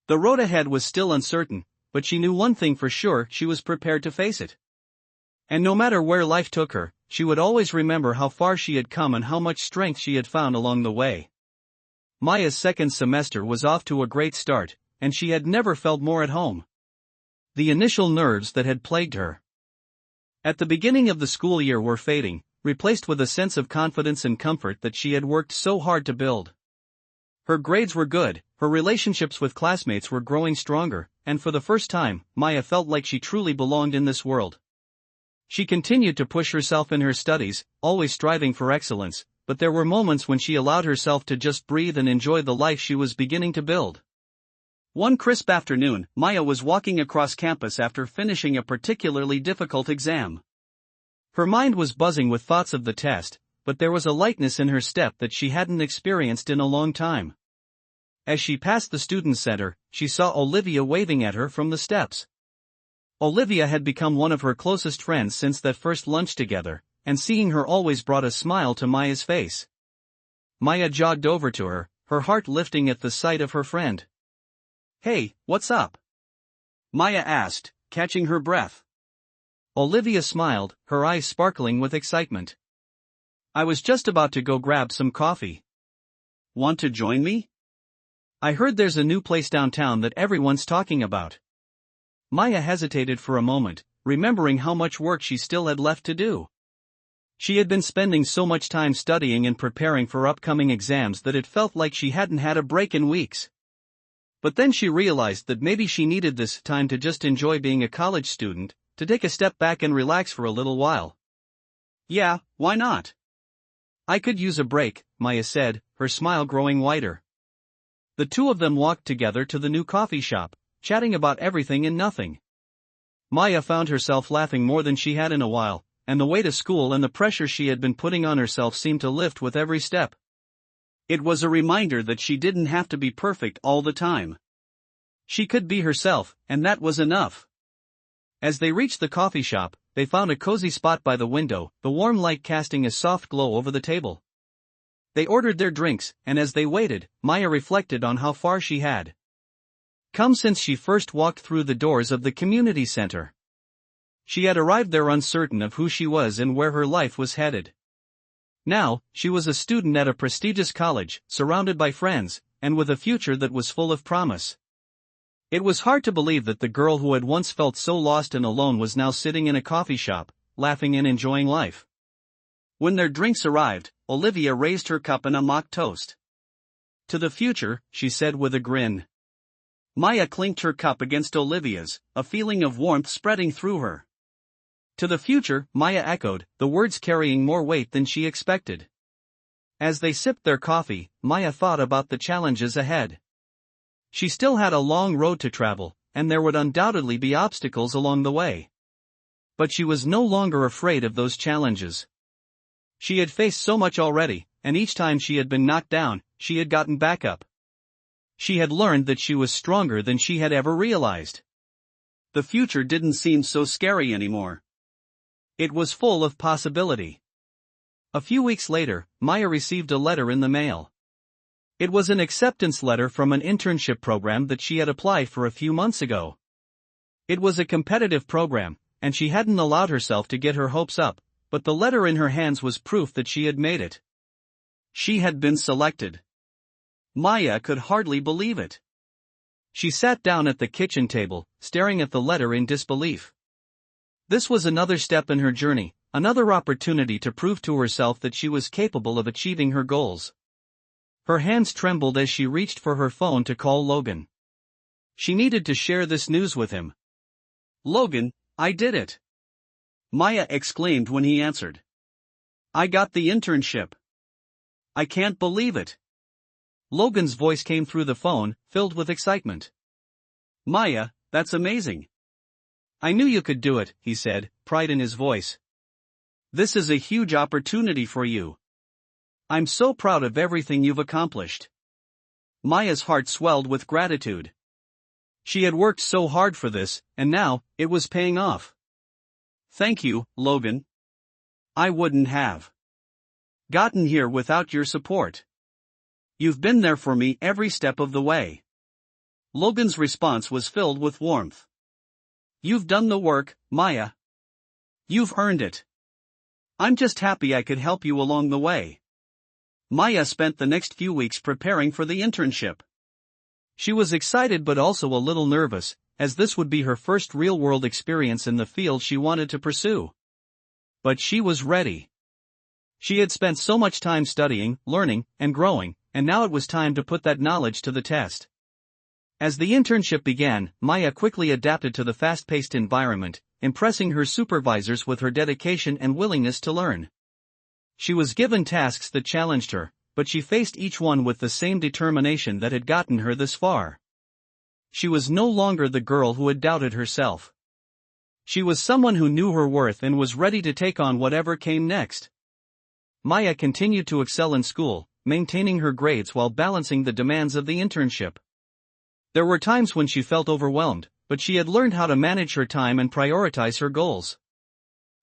The road ahead was still uncertain, but she knew one thing for sure: she was prepared to face it. And no matter where life took her, she would always remember how far she had come and how much strength she had found along the way. Maya's second semester was off to a great start, and she had never felt more at home. The initial nerves that had plagued her at the beginning of the school year were fading, replaced with a sense of confidence and comfort that she had worked so hard to build. Her grades were good, her relationships with classmates were growing stronger, and for the first time, Maya felt like she truly belonged in this world. She continued to push herself in her studies, always striving for excellence, but there were moments when she allowed herself to just breathe and enjoy the life she was beginning to build. One crisp afternoon, Maya was walking across campus after finishing a particularly difficult exam. Her mind was buzzing with thoughts of the test, but there was a lightness in her step that she hadn't experienced in a long time. As she passed the student center, she saw Olivia waving at her from the steps. Olivia had become one of her closest friends since that first lunch together, and seeing her always brought a smile to Maya's face. Maya jogged over to her, her heart lifting at the sight of her friend. "Hey, what's up?" Maya asked, catching her breath. Olivia smiled, her eyes sparkling with excitement. "I was just about to go grab some coffee. Want to join me?" I heard there's a new place downtown that everyone's talking about. Maya hesitated for a moment, remembering how much work she still had left to do. She had been spending so much time studying and preparing for upcoming exams that it felt like she hadn't had a break in weeks. But then she realized that maybe she needed this time to just enjoy being a college student, to take a step back and relax for a little while. Yeah, why not? I could use a break, Maya said, her smile growing wider. The two of them walked together to the new coffee shop, chatting about everything and nothing. Maya found herself laughing more than she had in a while, and the way to school and the pressure she had been putting on herself seemed to lift with every step. It was a reminder that she didn't have to be perfect all the time. She could be herself, and that was enough. As they reached the coffee shop, they found a cozy spot by the window, the warm light casting a soft glow over the table. They ordered their drinks, and as they waited, Maya reflected on how far she had come since she first walked through the doors of the community center. She had arrived there uncertain of who she was and where her life was headed. Now, she was a student at a prestigious college, surrounded by friends, and with a future that was full of promise. It was hard to believe that the girl who had once felt so lost and alone was now sitting in a coffee shop, laughing and enjoying life. When their drinks arrived, Olivia raised her cup in a mock toast. "To the future," she said with a grin. Maya clinked her cup against Olivia's, a feeling of warmth spreading through her. "To the future," Maya echoed, the words carrying more weight than she expected. As they sipped their coffee, Maya thought about the challenges ahead. She still had a long road to travel, and there would undoubtedly be obstacles along the way. But she was no longer afraid of those challenges. She had faced so much already, and each time she had been knocked down, she had gotten back up. She had learned that she was stronger than she had ever realized. The future didn't seem so scary anymore. It was full of possibility. A few weeks later, Maya received a letter in the mail. It was an acceptance letter from an internship program that she had applied for a few months ago. It was a competitive program, and she hadn't allowed herself to get her hopes up, but the letter in her hands was proof that she had made it. She had been selected. Maya could hardly believe it. She sat down at the kitchen table, staring at the letter in disbelief. This was another step in her journey, another opportunity to prove to herself that she was capable of achieving her goals. Her hands trembled as she reached for her phone to call Logan. She needed to share this news with him. "Logan, I did it!" Maya exclaimed when he answered. "I got the internship. I can't believe it." Logan's voice came through the phone, filled with excitement. "Maya, that's amazing." "I knew you could do it," he said, pride in his voice. "This is a huge opportunity for you. I'm so proud of everything you've accomplished." Maya's heart swelled with gratitude. She had worked so hard for this, and now, it was paying off. "Thank you, Logan. I wouldn't have gotten here without your support. You've been there for me every step of the way." Logan's response was filled with warmth. "You've done the work, Maya. You've earned it. I'm just happy I could help you along the way." Maya spent the next few weeks preparing for the internship. She was excited but also a little nervous, as this would be her first real-world experience in the field she wanted to pursue. But she was ready. She had spent so much time studying, learning, and growing, and now it was time to put that knowledge to the test. As the internship began, Maya quickly adapted to the fast-paced environment, impressing her supervisors with her dedication and willingness to learn. She was given tasks that challenged her, but she faced each one with the same determination that had gotten her this far. She was no longer the girl who had doubted herself. She was someone who knew her worth and was ready to take on whatever came next. Maya continued to excel in school, maintaining her grades while balancing the demands of the internship. There were times when she felt overwhelmed, but she had learned how to manage her time and prioritize her goals.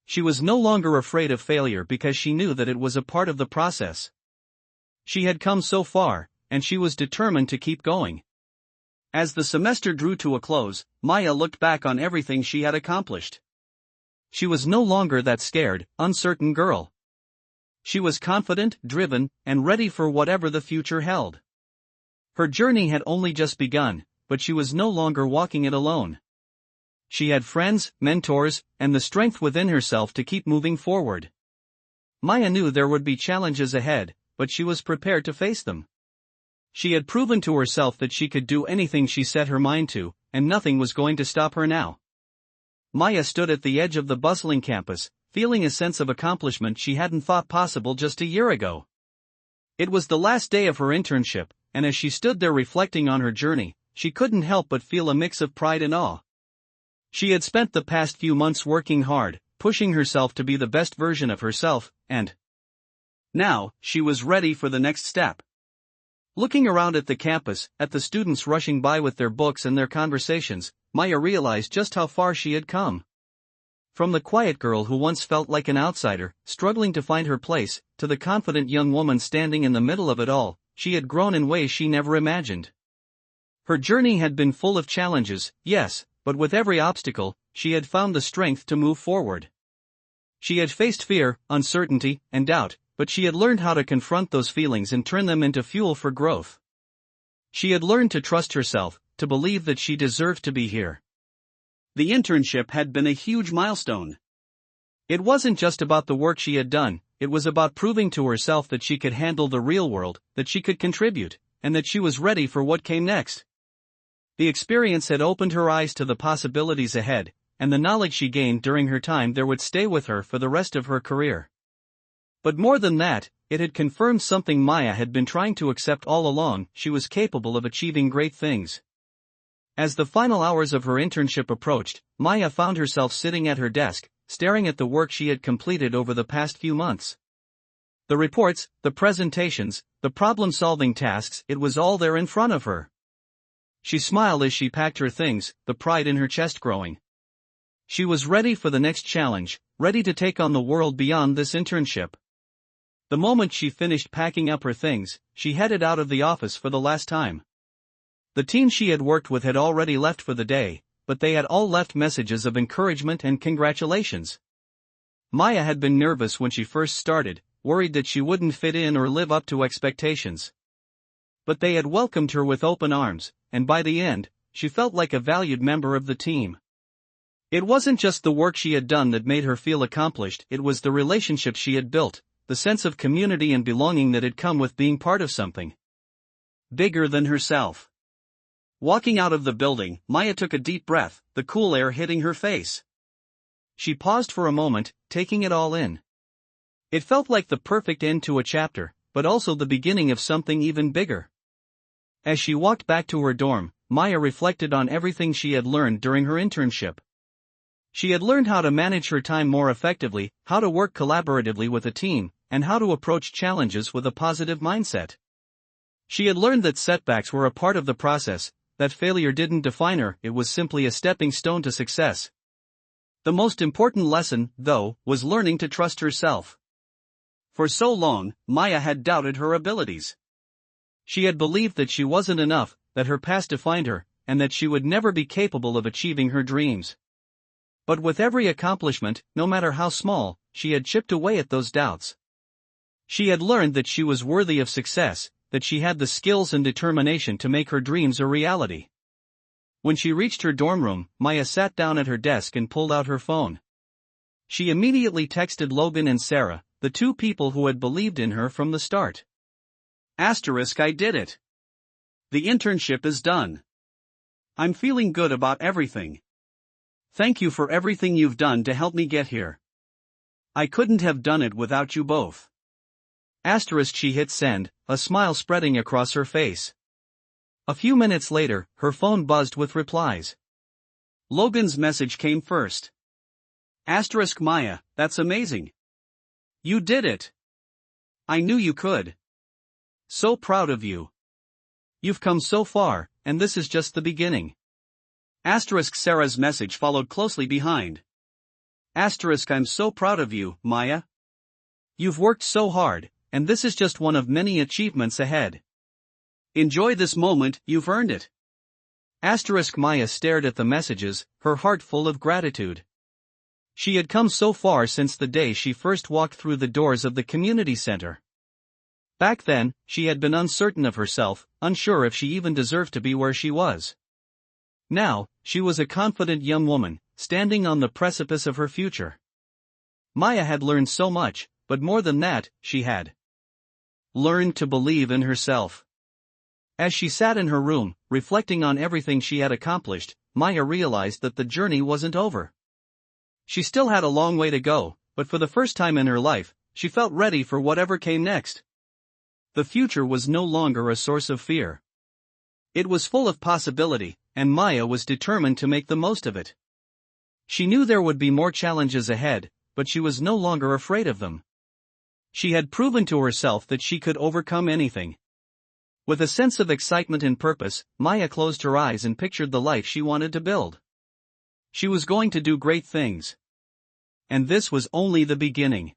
She was no longer afraid of failure because she knew that it was a part of the process. She had come so far, and she was determined to keep going. As the semester drew to a close, Maya looked back on everything she had accomplished. She was no longer that scared, uncertain girl. She was confident, driven, and ready for whatever the future held. Her journey had only just begun, but she was no longer walking it alone. She had friends, mentors, and the strength within herself to keep moving forward. Maya knew there would be challenges ahead, but she was prepared to face them. She had proven to herself that she could do anything she set her mind to, and nothing was going to stop her now. Maya stood at the edge of the bustling campus, feeling a sense of accomplishment she hadn't thought possible just a year ago. It was the last day of her internship, and as she stood there reflecting on her journey, she couldn't help but feel a mix of pride and awe. She had spent the past few months working hard, pushing herself to be the best version of herself, and now, she was ready for the next step. Looking around at the campus, at the students rushing by with their books and their conversations, Maya realized just how far she had come. From the quiet girl who once felt like an outsider, struggling to find her place, to the confident young woman standing in the middle of it all, she had grown in ways she never imagined. Her journey had been full of challenges, yes, but with every obstacle, she had found the strength to move forward. She had faced fear, uncertainty, and doubt, but she had learned how to confront those feelings and turn them into fuel for growth. She had learned to trust herself, to believe that she deserved to be here. The internship had been a huge milestone. It wasn't just about the work she had done, it was about proving to herself that she could handle the real world, that she could contribute, and that she was ready for what came next. The experience had opened her eyes to the possibilities ahead, and the knowledge she gained during her time there would stay with her for the rest of her career. But more than that, it had confirmed something Maya had been trying to accept all along: she was capable of achieving great things. As the final hours of her internship approached, Maya found herself sitting at her desk, staring at the work she had completed over the past few months. The reports, the presentations, the problem-solving tasks, it was all there in front of her. She smiled as she packed her things, the pride in her chest growing. She was ready for the next challenge, ready to take on the world beyond this internship. The moment she finished packing up her things, she headed out of the office for the last time. The team she had worked with had already left for the day, but they had all left messages of encouragement and congratulations. Maya had been nervous when she first started, worried that she wouldn't fit in or live up to expectations. But they had welcomed her with open arms, and by the end, she felt like a valued member of the team. It wasn't just the work she had done that made her feel accomplished, it was the relationships she had built, the sense of community and belonging that had come with being part of something bigger than herself. Walking out of the building, Maya took a deep breath, the cool air hitting her face. She paused for a moment, taking it all in. It felt like the perfect end to a chapter, but also the beginning of something even bigger. As she walked back to her dorm, Maya reflected on everything she had learned during her internship. She had learned how to manage her time more effectively, how to work collaboratively with a team, and how to approach challenges with a positive mindset. She had learned that setbacks were a part of the process, that failure didn't define her, it was simply a stepping stone to success. The most important lesson, though, was learning to trust herself. For so long, Maya had doubted her abilities. She had believed that she wasn't enough, that her past defined her, and that she would never be capable of achieving her dreams. But with every accomplishment, no matter how small, she had chipped away at those doubts. She had learned that she was worthy of success, that she had the skills and determination to make her dreams a reality. When she reached her dorm room, Maya sat down at her desk and pulled out her phone. She immediately texted Logan and Sarah, the two people who had believed in her from the start. *I did it. The internship is done. I'm feeling good about everything. Thank you for everything you've done to help me get here. I couldn't have done it without you both. She hit send, a smile spreading across her face. A few minutes later, her phone buzzed with replies. Logan's message came first. Maya, that's amazing. You did it. I knew you could. So proud of you. You've come so far, and this is just the beginning. Sarah's message followed closely behind. I'm so proud of you, Maya. You've worked so hard, and this is just one of many achievements ahead. Enjoy this moment, you've earned it. Maya stared at the messages, her heart full of gratitude. She had come so far since the day she first walked through the doors of the community center. Back then, she had been uncertain of herself, unsure if she even deserved to be where she was. Now, she was a confident young woman, standing on the precipice of her future. Maya had learned so much, but more than that, she had learned to believe in herself. As she sat in her room, reflecting on everything she had accomplished, Maya realized that the journey wasn't over. She still had a long way to go, but for the first time in her life, she felt ready for whatever came next. The future was no longer a source of fear. It was full of possibility, and Maya was determined to make the most of it. She knew there would be more challenges ahead, but she was no longer afraid of them. She had proven to herself that she could overcome anything. With a sense of excitement and purpose, Maya closed her eyes and pictured the life she wanted to build. She was going to do great things. And this was only the beginning.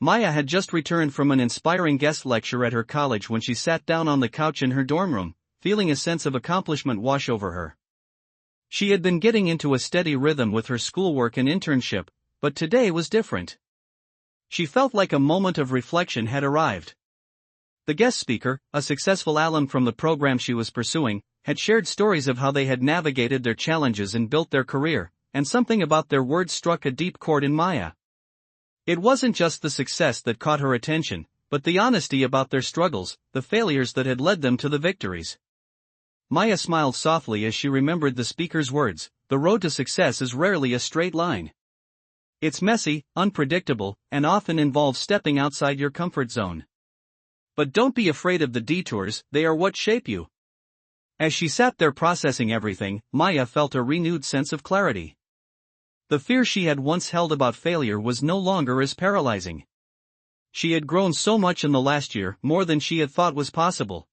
Maya had just returned from an inspiring guest lecture at her college when she sat down on the couch in her dorm room, feeling a sense of accomplishment wash over her. She had been getting into a steady rhythm with her schoolwork and internship, but today was different. She felt like a moment of reflection had arrived. The guest speaker, a successful alum from the program she was pursuing, had shared stories of how they had navigated their challenges and built their career, and something about their words struck a deep chord in Maya. It wasn't just the success that caught her attention, but the honesty about their struggles, the failures that had led them to the victories. Maya smiled softly as she remembered the speaker's words, "The road to success is rarely a straight line. It's messy, unpredictable, and often involves stepping outside your comfort zone. But don't be afraid of the detours, they are what shape you." As she sat there processing everything, Maya felt a renewed sense of clarity. The fear she had once held about failure was no longer as paralyzing. She had grown so much in the last year, more than she had thought was possible.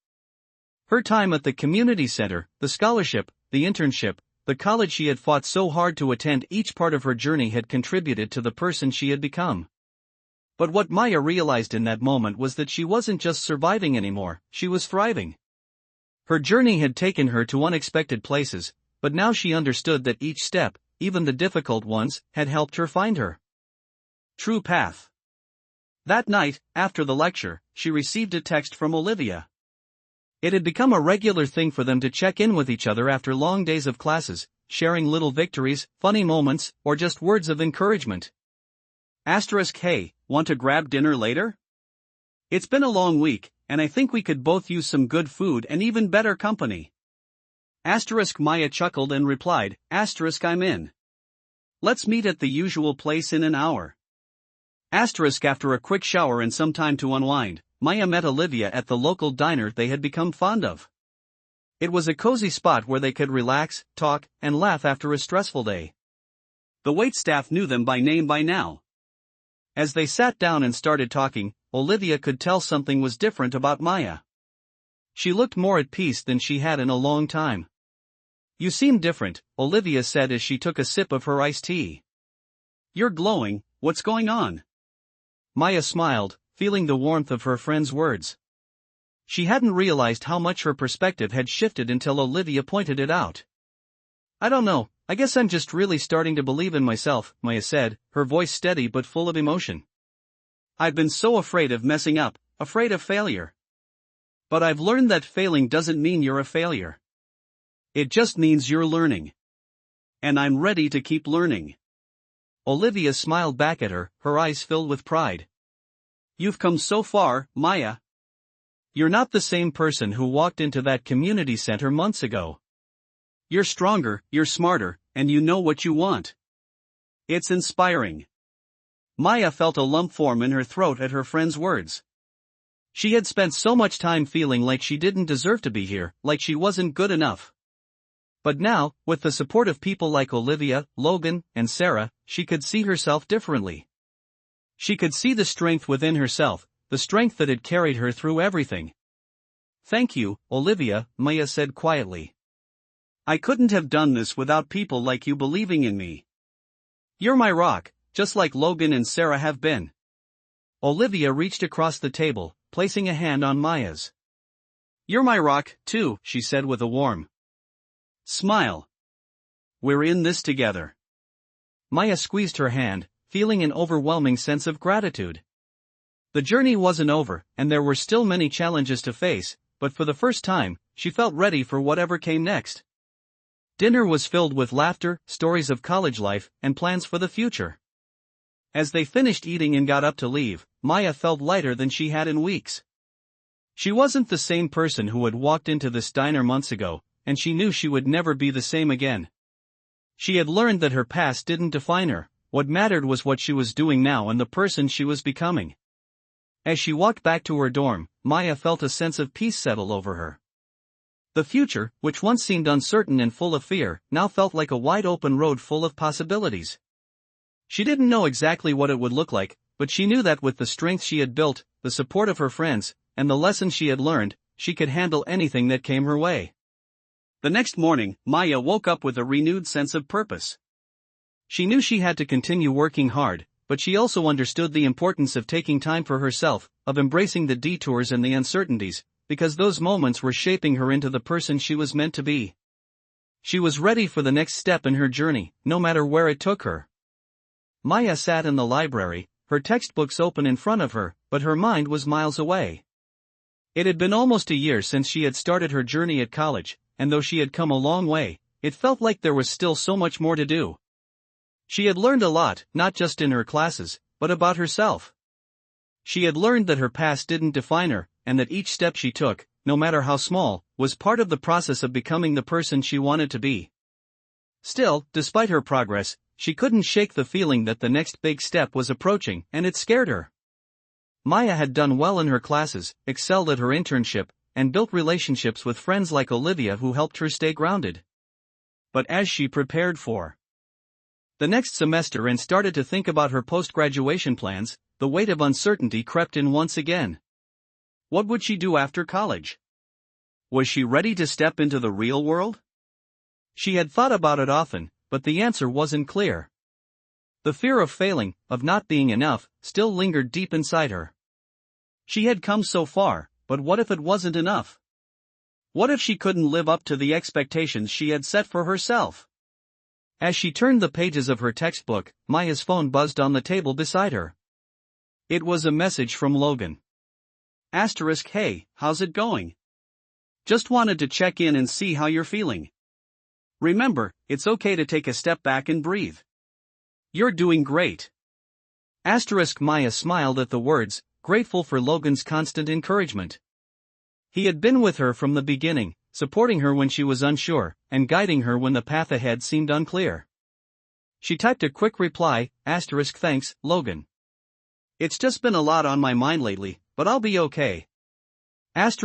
Her time at the community center, the scholarship, the internship, the college she had fought so hard to attend, each part of her journey had contributed to the person she had become. But what Maya realized in that moment was that she wasn't just surviving anymore, she was thriving. Her journey had taken her to unexpected places, but now she understood that each step, even the difficult ones, had helped her find her true path. That night, after the lecture, she received a text from Olivia. It had become a regular thing for them to check in with each other after long days of classes, sharing little victories, funny moments, or just words of encouragement. *Hey, want to grab dinner later? It's been a long week, and I think we could both use some good food and even better company. Maya chuckled and replied, I'm in. Let's meet at the usual place in an hour. After a quick shower and some time to unwind, Maya met Olivia at the local diner they had become fond of. It was a cozy spot where they could relax, talk, and laugh after a stressful day. The waitstaff knew them by name by now. As they sat down and started talking, Olivia could tell something was different about Maya. She looked more at peace than she had in a long time. "You seem different," Olivia said as she took a sip of her iced tea. "You're glowing, what's going on?" Maya smiled, feeling the warmth of her friend's words. She hadn't realized how much her perspective had shifted until Olivia pointed it out. "I don't know, I guess I'm just really starting to believe in myself," Maya said, her voice steady but full of emotion. "I've been so afraid of messing up, afraid of failure. But I've learned that failing doesn't mean you're a failure. It just means you're learning. And I'm ready to keep learning." Olivia smiled back at her, her eyes filled with pride. "You've come so far, Maya. You're not the same person who walked into that community center months ago. You're stronger, you're smarter, and you know what you want. It's inspiring." Maya felt a lump form in her throat at her friend's words. She had spent so much time feeling like she didn't deserve to be here, like she wasn't good enough. But now, with the support of people like Olivia, Logan, and Sarah, she could see herself differently. She could see the strength within herself, the strength that had carried her through everything. "Thank you, Olivia," Maya said quietly. "I couldn't have done this without people like you believing in me. You're my rock, just like Logan and Sarah have been." Olivia reached across the table, placing a hand on Maya's. "You're my rock, too," she said with a warm smile. "We're in this together." Maya squeezed her hand, feeling an overwhelming sense of gratitude. The journey wasn't over, and there were still many challenges to face, but for the first time, she felt ready for whatever came next. Dinner was filled with laughter, stories of college life, and plans for the future. As they finished eating and got up to leave, Maya felt lighter than she had in weeks. She wasn't the same person who had walked into this diner months ago, and she knew she would never be the same again. She had learned that her past didn't define her. What mattered was what she was doing now and the person she was becoming. As she walked back to her dorm, Maya felt a sense of peace settle over her. The future, which once seemed uncertain and full of fear, now felt like a wide-open road full of possibilities. She didn't know exactly what it would look like, but she knew that with the strength she had built, the support of her friends, and the lessons she had learned, she could handle anything that came her way. The next morning, Maya woke up with a renewed sense of purpose. She knew she had to continue working hard, but she also understood the importance of taking time for herself, of embracing the detours and the uncertainties, because those moments were shaping her into the person she was meant to be. She was ready for the next step in her journey, no matter where it took her. Maya sat in the library, her textbooks open in front of her, but her mind was miles away. It had been almost a year since she had started her journey at college, and though she had come a long way, it felt like there was still so much more to do. She had learned a lot, not just in her classes, but about herself. She had learned that her past didn't define her, and that each step she took, no matter how small, was part of the process of becoming the person she wanted to be. Still, despite her progress, she couldn't shake the feeling that the next big step was approaching, and it scared her. Maya had done well in her classes, excelled at her internship, and built relationships with friends like Olivia who helped her stay grounded. But as she prepared for the next semester and started to think about her post-graduation plans, the weight of uncertainty crept in once again. What would she do after college? Was she ready to step into the real world? She had thought about it often, but the answer wasn't clear. The fear of failing, of not being enough, still lingered deep inside her. She had come so far, but what if it wasn't enough? What if she couldn't live up to the expectations she had set for herself? As she turned the pages of her textbook, Maya's phone buzzed on the table beside her. It was a message from Logan. Hey, how's it going? Just wanted to check in and see how you're feeling. Remember, it's okay to take a step back and breathe. You're doing great. Maya smiled at the words, grateful for Logan's constant encouragement. He had been with her from the beginning, supporting her when she was unsure, and guiding her when the path ahead seemed unclear. She typed a quick reply, thanks, Logan. It's just been a lot on my mind lately, but I'll be okay.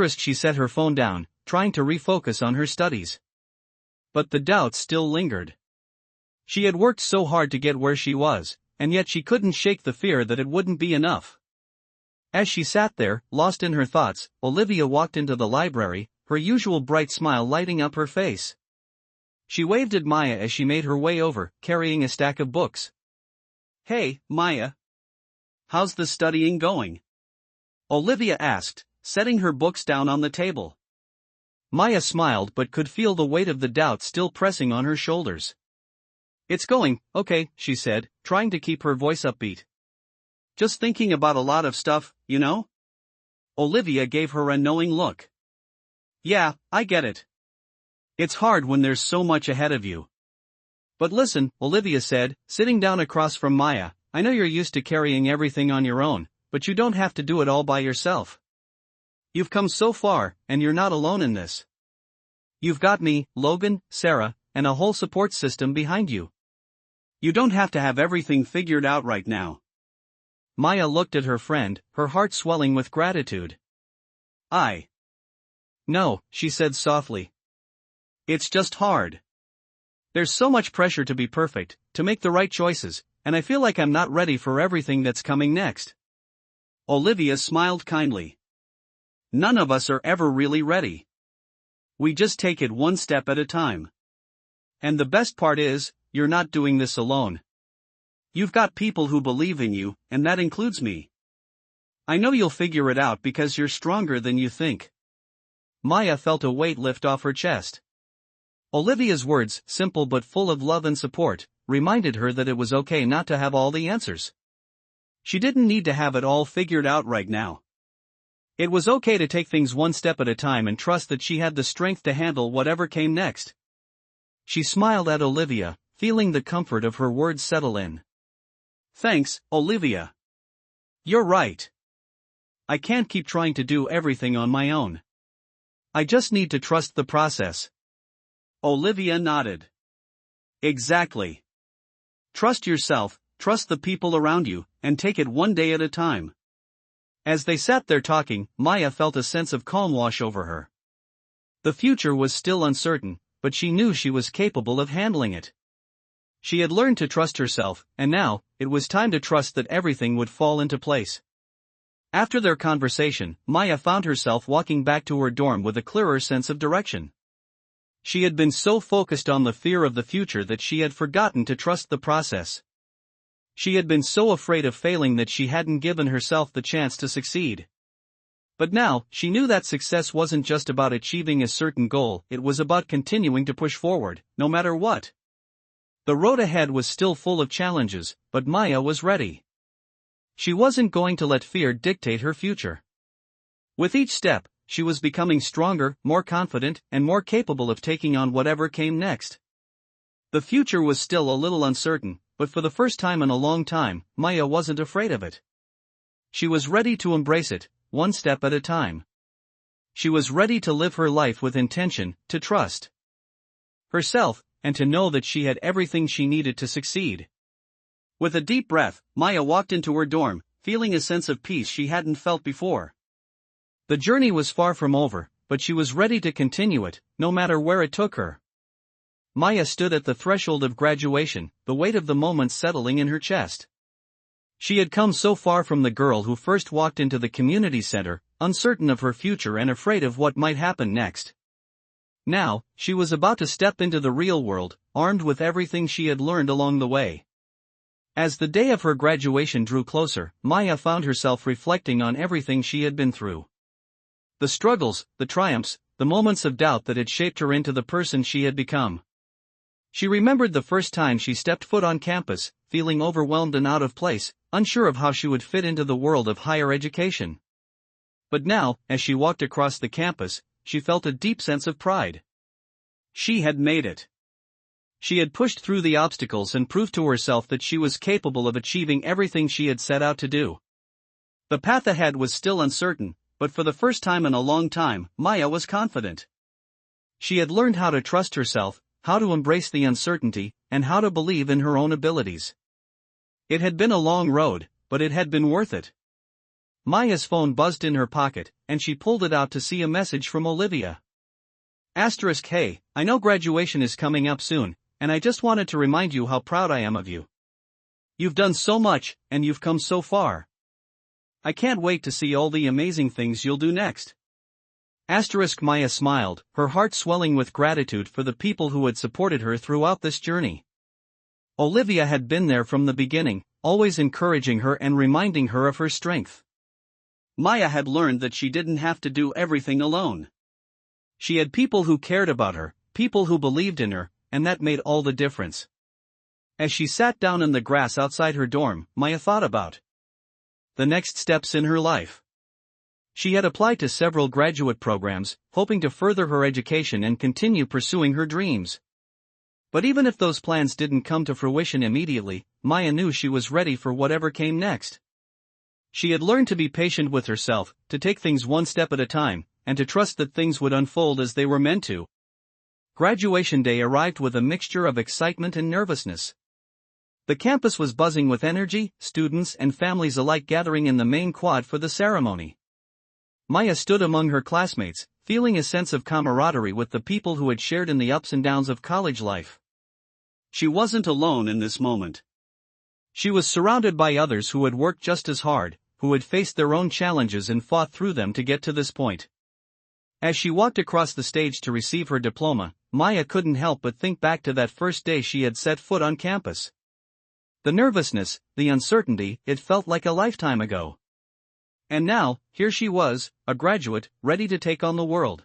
She set her phone down, trying to refocus on her studies. But the doubts still lingered. She had worked so hard to get where she was, and yet she couldn't shake the fear that it wouldn't be enough. As she sat there, lost in her thoughts, Olivia walked into the library, her usual bright smile lighting up her face. She waved at Maya as she made her way over, carrying a stack of books. Hey, Maya. How's the studying going? Olivia asked, setting her books down on the table. Maya smiled but could feel the weight of the doubt still pressing on her shoulders. It's going, okay, she said, trying to keep her voice upbeat. Just thinking about a lot of stuff, you know? Olivia gave her a knowing look. Yeah, I get it. It's hard when there's so much ahead of you. But listen, Olivia said, sitting down across from Maya, I know you're used to carrying everything on your own, but you don't have to do it all by yourself. You've come so far, and you're not alone in this. You've got me, Logan, Sarah, and a whole support system behind you. You don't have to have everything figured out right now. Maya looked at her friend, her heart swelling with gratitude. No, she said softly. It's just hard. There's so much pressure to be perfect, to make the right choices, and I feel like I'm not ready for everything that's coming next. Olivia smiled kindly. None of us are ever really ready. We just take it one step at a time. And the best part is, you're not doing this alone. You've got people who believe in you, and that includes me. I know you'll figure it out because you're stronger than you think. Maya felt a weight lift off her chest. Olivia's words, simple but full of love and support, reminded her that it was okay not to have all the answers. She didn't need to have it all figured out right now. It was okay to take things one step at a time and trust that she had the strength to handle whatever came next. She smiled at Olivia, feeling the comfort of her words settle in. Thanks, Olivia. You're right. I can't keep trying to do everything on my own. I just need to trust the process. Olivia nodded. Exactly. Trust yourself, trust the people around you, and take it one day at a time. As they sat there talking, Maya felt a sense of calm wash over her. The future was still uncertain, but she knew she was capable of handling it. She had learned to trust herself, and now, it was time to trust that everything would fall into place. After their conversation, Maya found herself walking back to her dorm with a clearer sense of direction. She had been so focused on the fear of the future that she had forgotten to trust the process. She had been so afraid of failing that she hadn't given herself the chance to succeed. But now, she knew that success wasn't just about achieving a certain goal, it was about continuing to push forward, no matter what. The road ahead was still full of challenges, but Maya was ready. She wasn't going to let fear dictate her future. With each step, she was becoming stronger, more confident, and more capable of taking on whatever came next. The future was still a little uncertain, but for the first time in a long time, Maya wasn't afraid of it. She was ready to embrace it, one step at a time. She was ready to live her life with intention, to trust herself, and to know that she had everything she needed to succeed. With a deep breath, Maya walked into her dorm, feeling a sense of peace she hadn't felt before. The journey was far from over, but she was ready to continue it, no matter where it took her. Maya stood at the threshold of graduation, the weight of the moment settling in her chest. She had come so far from the girl who first walked into the community center, uncertain of her future and afraid of what might happen next. Now, she was about to step into the real world, armed with everything she had learned along the way. As the day of her graduation drew closer, Maya found herself reflecting on everything she had been through. The struggles, the triumphs, the moments of doubt that had shaped her into the person she had become. She remembered the first time she stepped foot on campus, feeling overwhelmed and out of place, unsure of how she would fit into the world of higher education. But now, as she walked across the campus, she felt a deep sense of pride. She had made it. She had pushed through the obstacles and proved to herself that she was capable of achieving everything she had set out to do. The path ahead was still uncertain, but for the first time in a long time, Maya was confident. She had learned how to trust herself, how to embrace the uncertainty, and how to believe in her own abilities. It had been a long road, but it had been worth it. Maya's phone buzzed in her pocket, and she pulled it out to see a message from Olivia. Hey, I know graduation is coming up soon, and I just wanted to remind you how proud I am of you. You've done so much, and you've come so far. I can't wait to see all the amazing things you'll do next. Maya smiled, her heart swelling with gratitude for the people who had supported her throughout this journey. Olivia had been there from the beginning, always encouraging her and reminding her of her strength. Maya had learned that she didn't have to do everything alone. She had people who cared about her, people who believed in her, and that made all the difference. As she sat down in the grass outside her dorm, Maya thought about the next steps in her life. She had applied to several graduate programs, hoping to further her education and continue pursuing her dreams. But even if those plans didn't come to fruition immediately, Maya knew she was ready for whatever came next. She had learned to be patient with herself, to take things one step at a time, and to trust that things would unfold as they were meant to. Graduation day arrived with a mixture of excitement and nervousness. The campus was buzzing with energy, students and families alike gathering in the main quad for the ceremony. Maya stood among her classmates, feeling a sense of camaraderie with the people who had shared in the ups and downs of college life. She wasn't alone in this moment. She was surrounded by others who had worked just as hard, who had faced their own challenges and fought through them to get to this point. As she walked across the stage to receive her diploma, Maya couldn't help but think back to that first day she had set foot on campus. The nervousness, the uncertainty, it felt like a lifetime ago. And now, here she was, a graduate, ready to take on the world.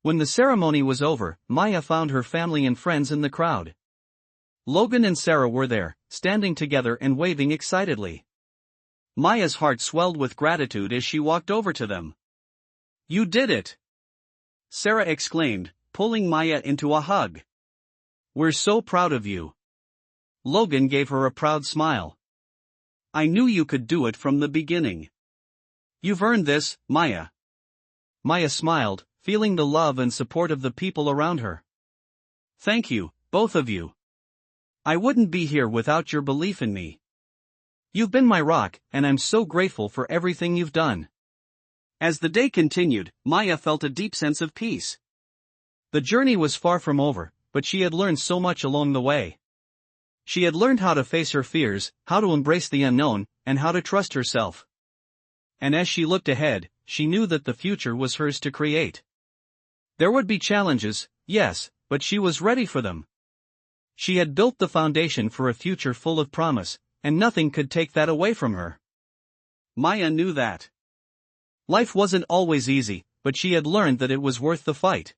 When the ceremony was over, Maya found her family and friends in the crowd. Logan and Sarah were there, standing together and waving excitedly. Maya's heart swelled with gratitude as she walked over to them. "You did it!" Sarah exclaimed, pulling Maya into a hug. "We're so proud of you." Logan gave her a proud smile. "I knew you could do it from the beginning. You've earned this, Maya." Maya smiled, feeling the love and support of the people around her. "Thank you, both of you. I wouldn't be here without your belief in me. You've been my rock, and I'm so grateful for everything you've done." As the day continued, Maya felt a deep sense of peace. The journey was far from over, but she had learned so much along the way. She had learned how to face her fears, how to embrace the unknown, and how to trust herself. And as she looked ahead, she knew that the future was hers to create. There would be challenges, yes, but she was ready for them. She had built the foundation for a future full of promise, and nothing could take that away from her. Maya knew that. Life wasn't always easy, but she had learned that it was worth the fight.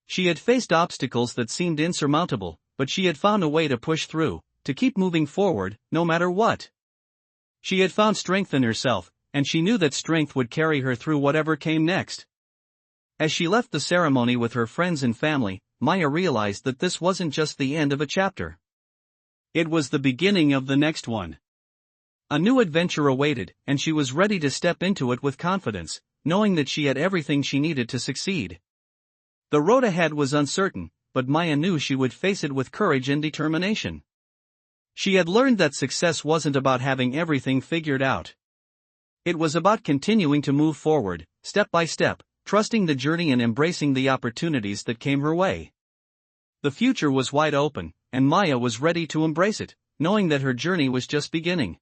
She had faced obstacles that seemed insurmountable, but she had found a way to push through, to keep moving forward, no matter what. She had found strength in herself, and she knew that strength would carry her through whatever came next. As she left the ceremony with her friends and family, Maya realized that this wasn't just the end of a chapter. It was the beginning of the next one. A new adventure awaited, and she was ready to step into it with confidence, knowing that she had everything she needed to succeed. The road ahead was uncertain, but Maya knew she would face it with courage and determination. She had learned that success wasn't about having everything figured out. It was about continuing to move forward, step by step, trusting the journey and embracing the opportunities that came her way. The future was wide open, and Maya was ready to embrace it, knowing that her journey was just beginning.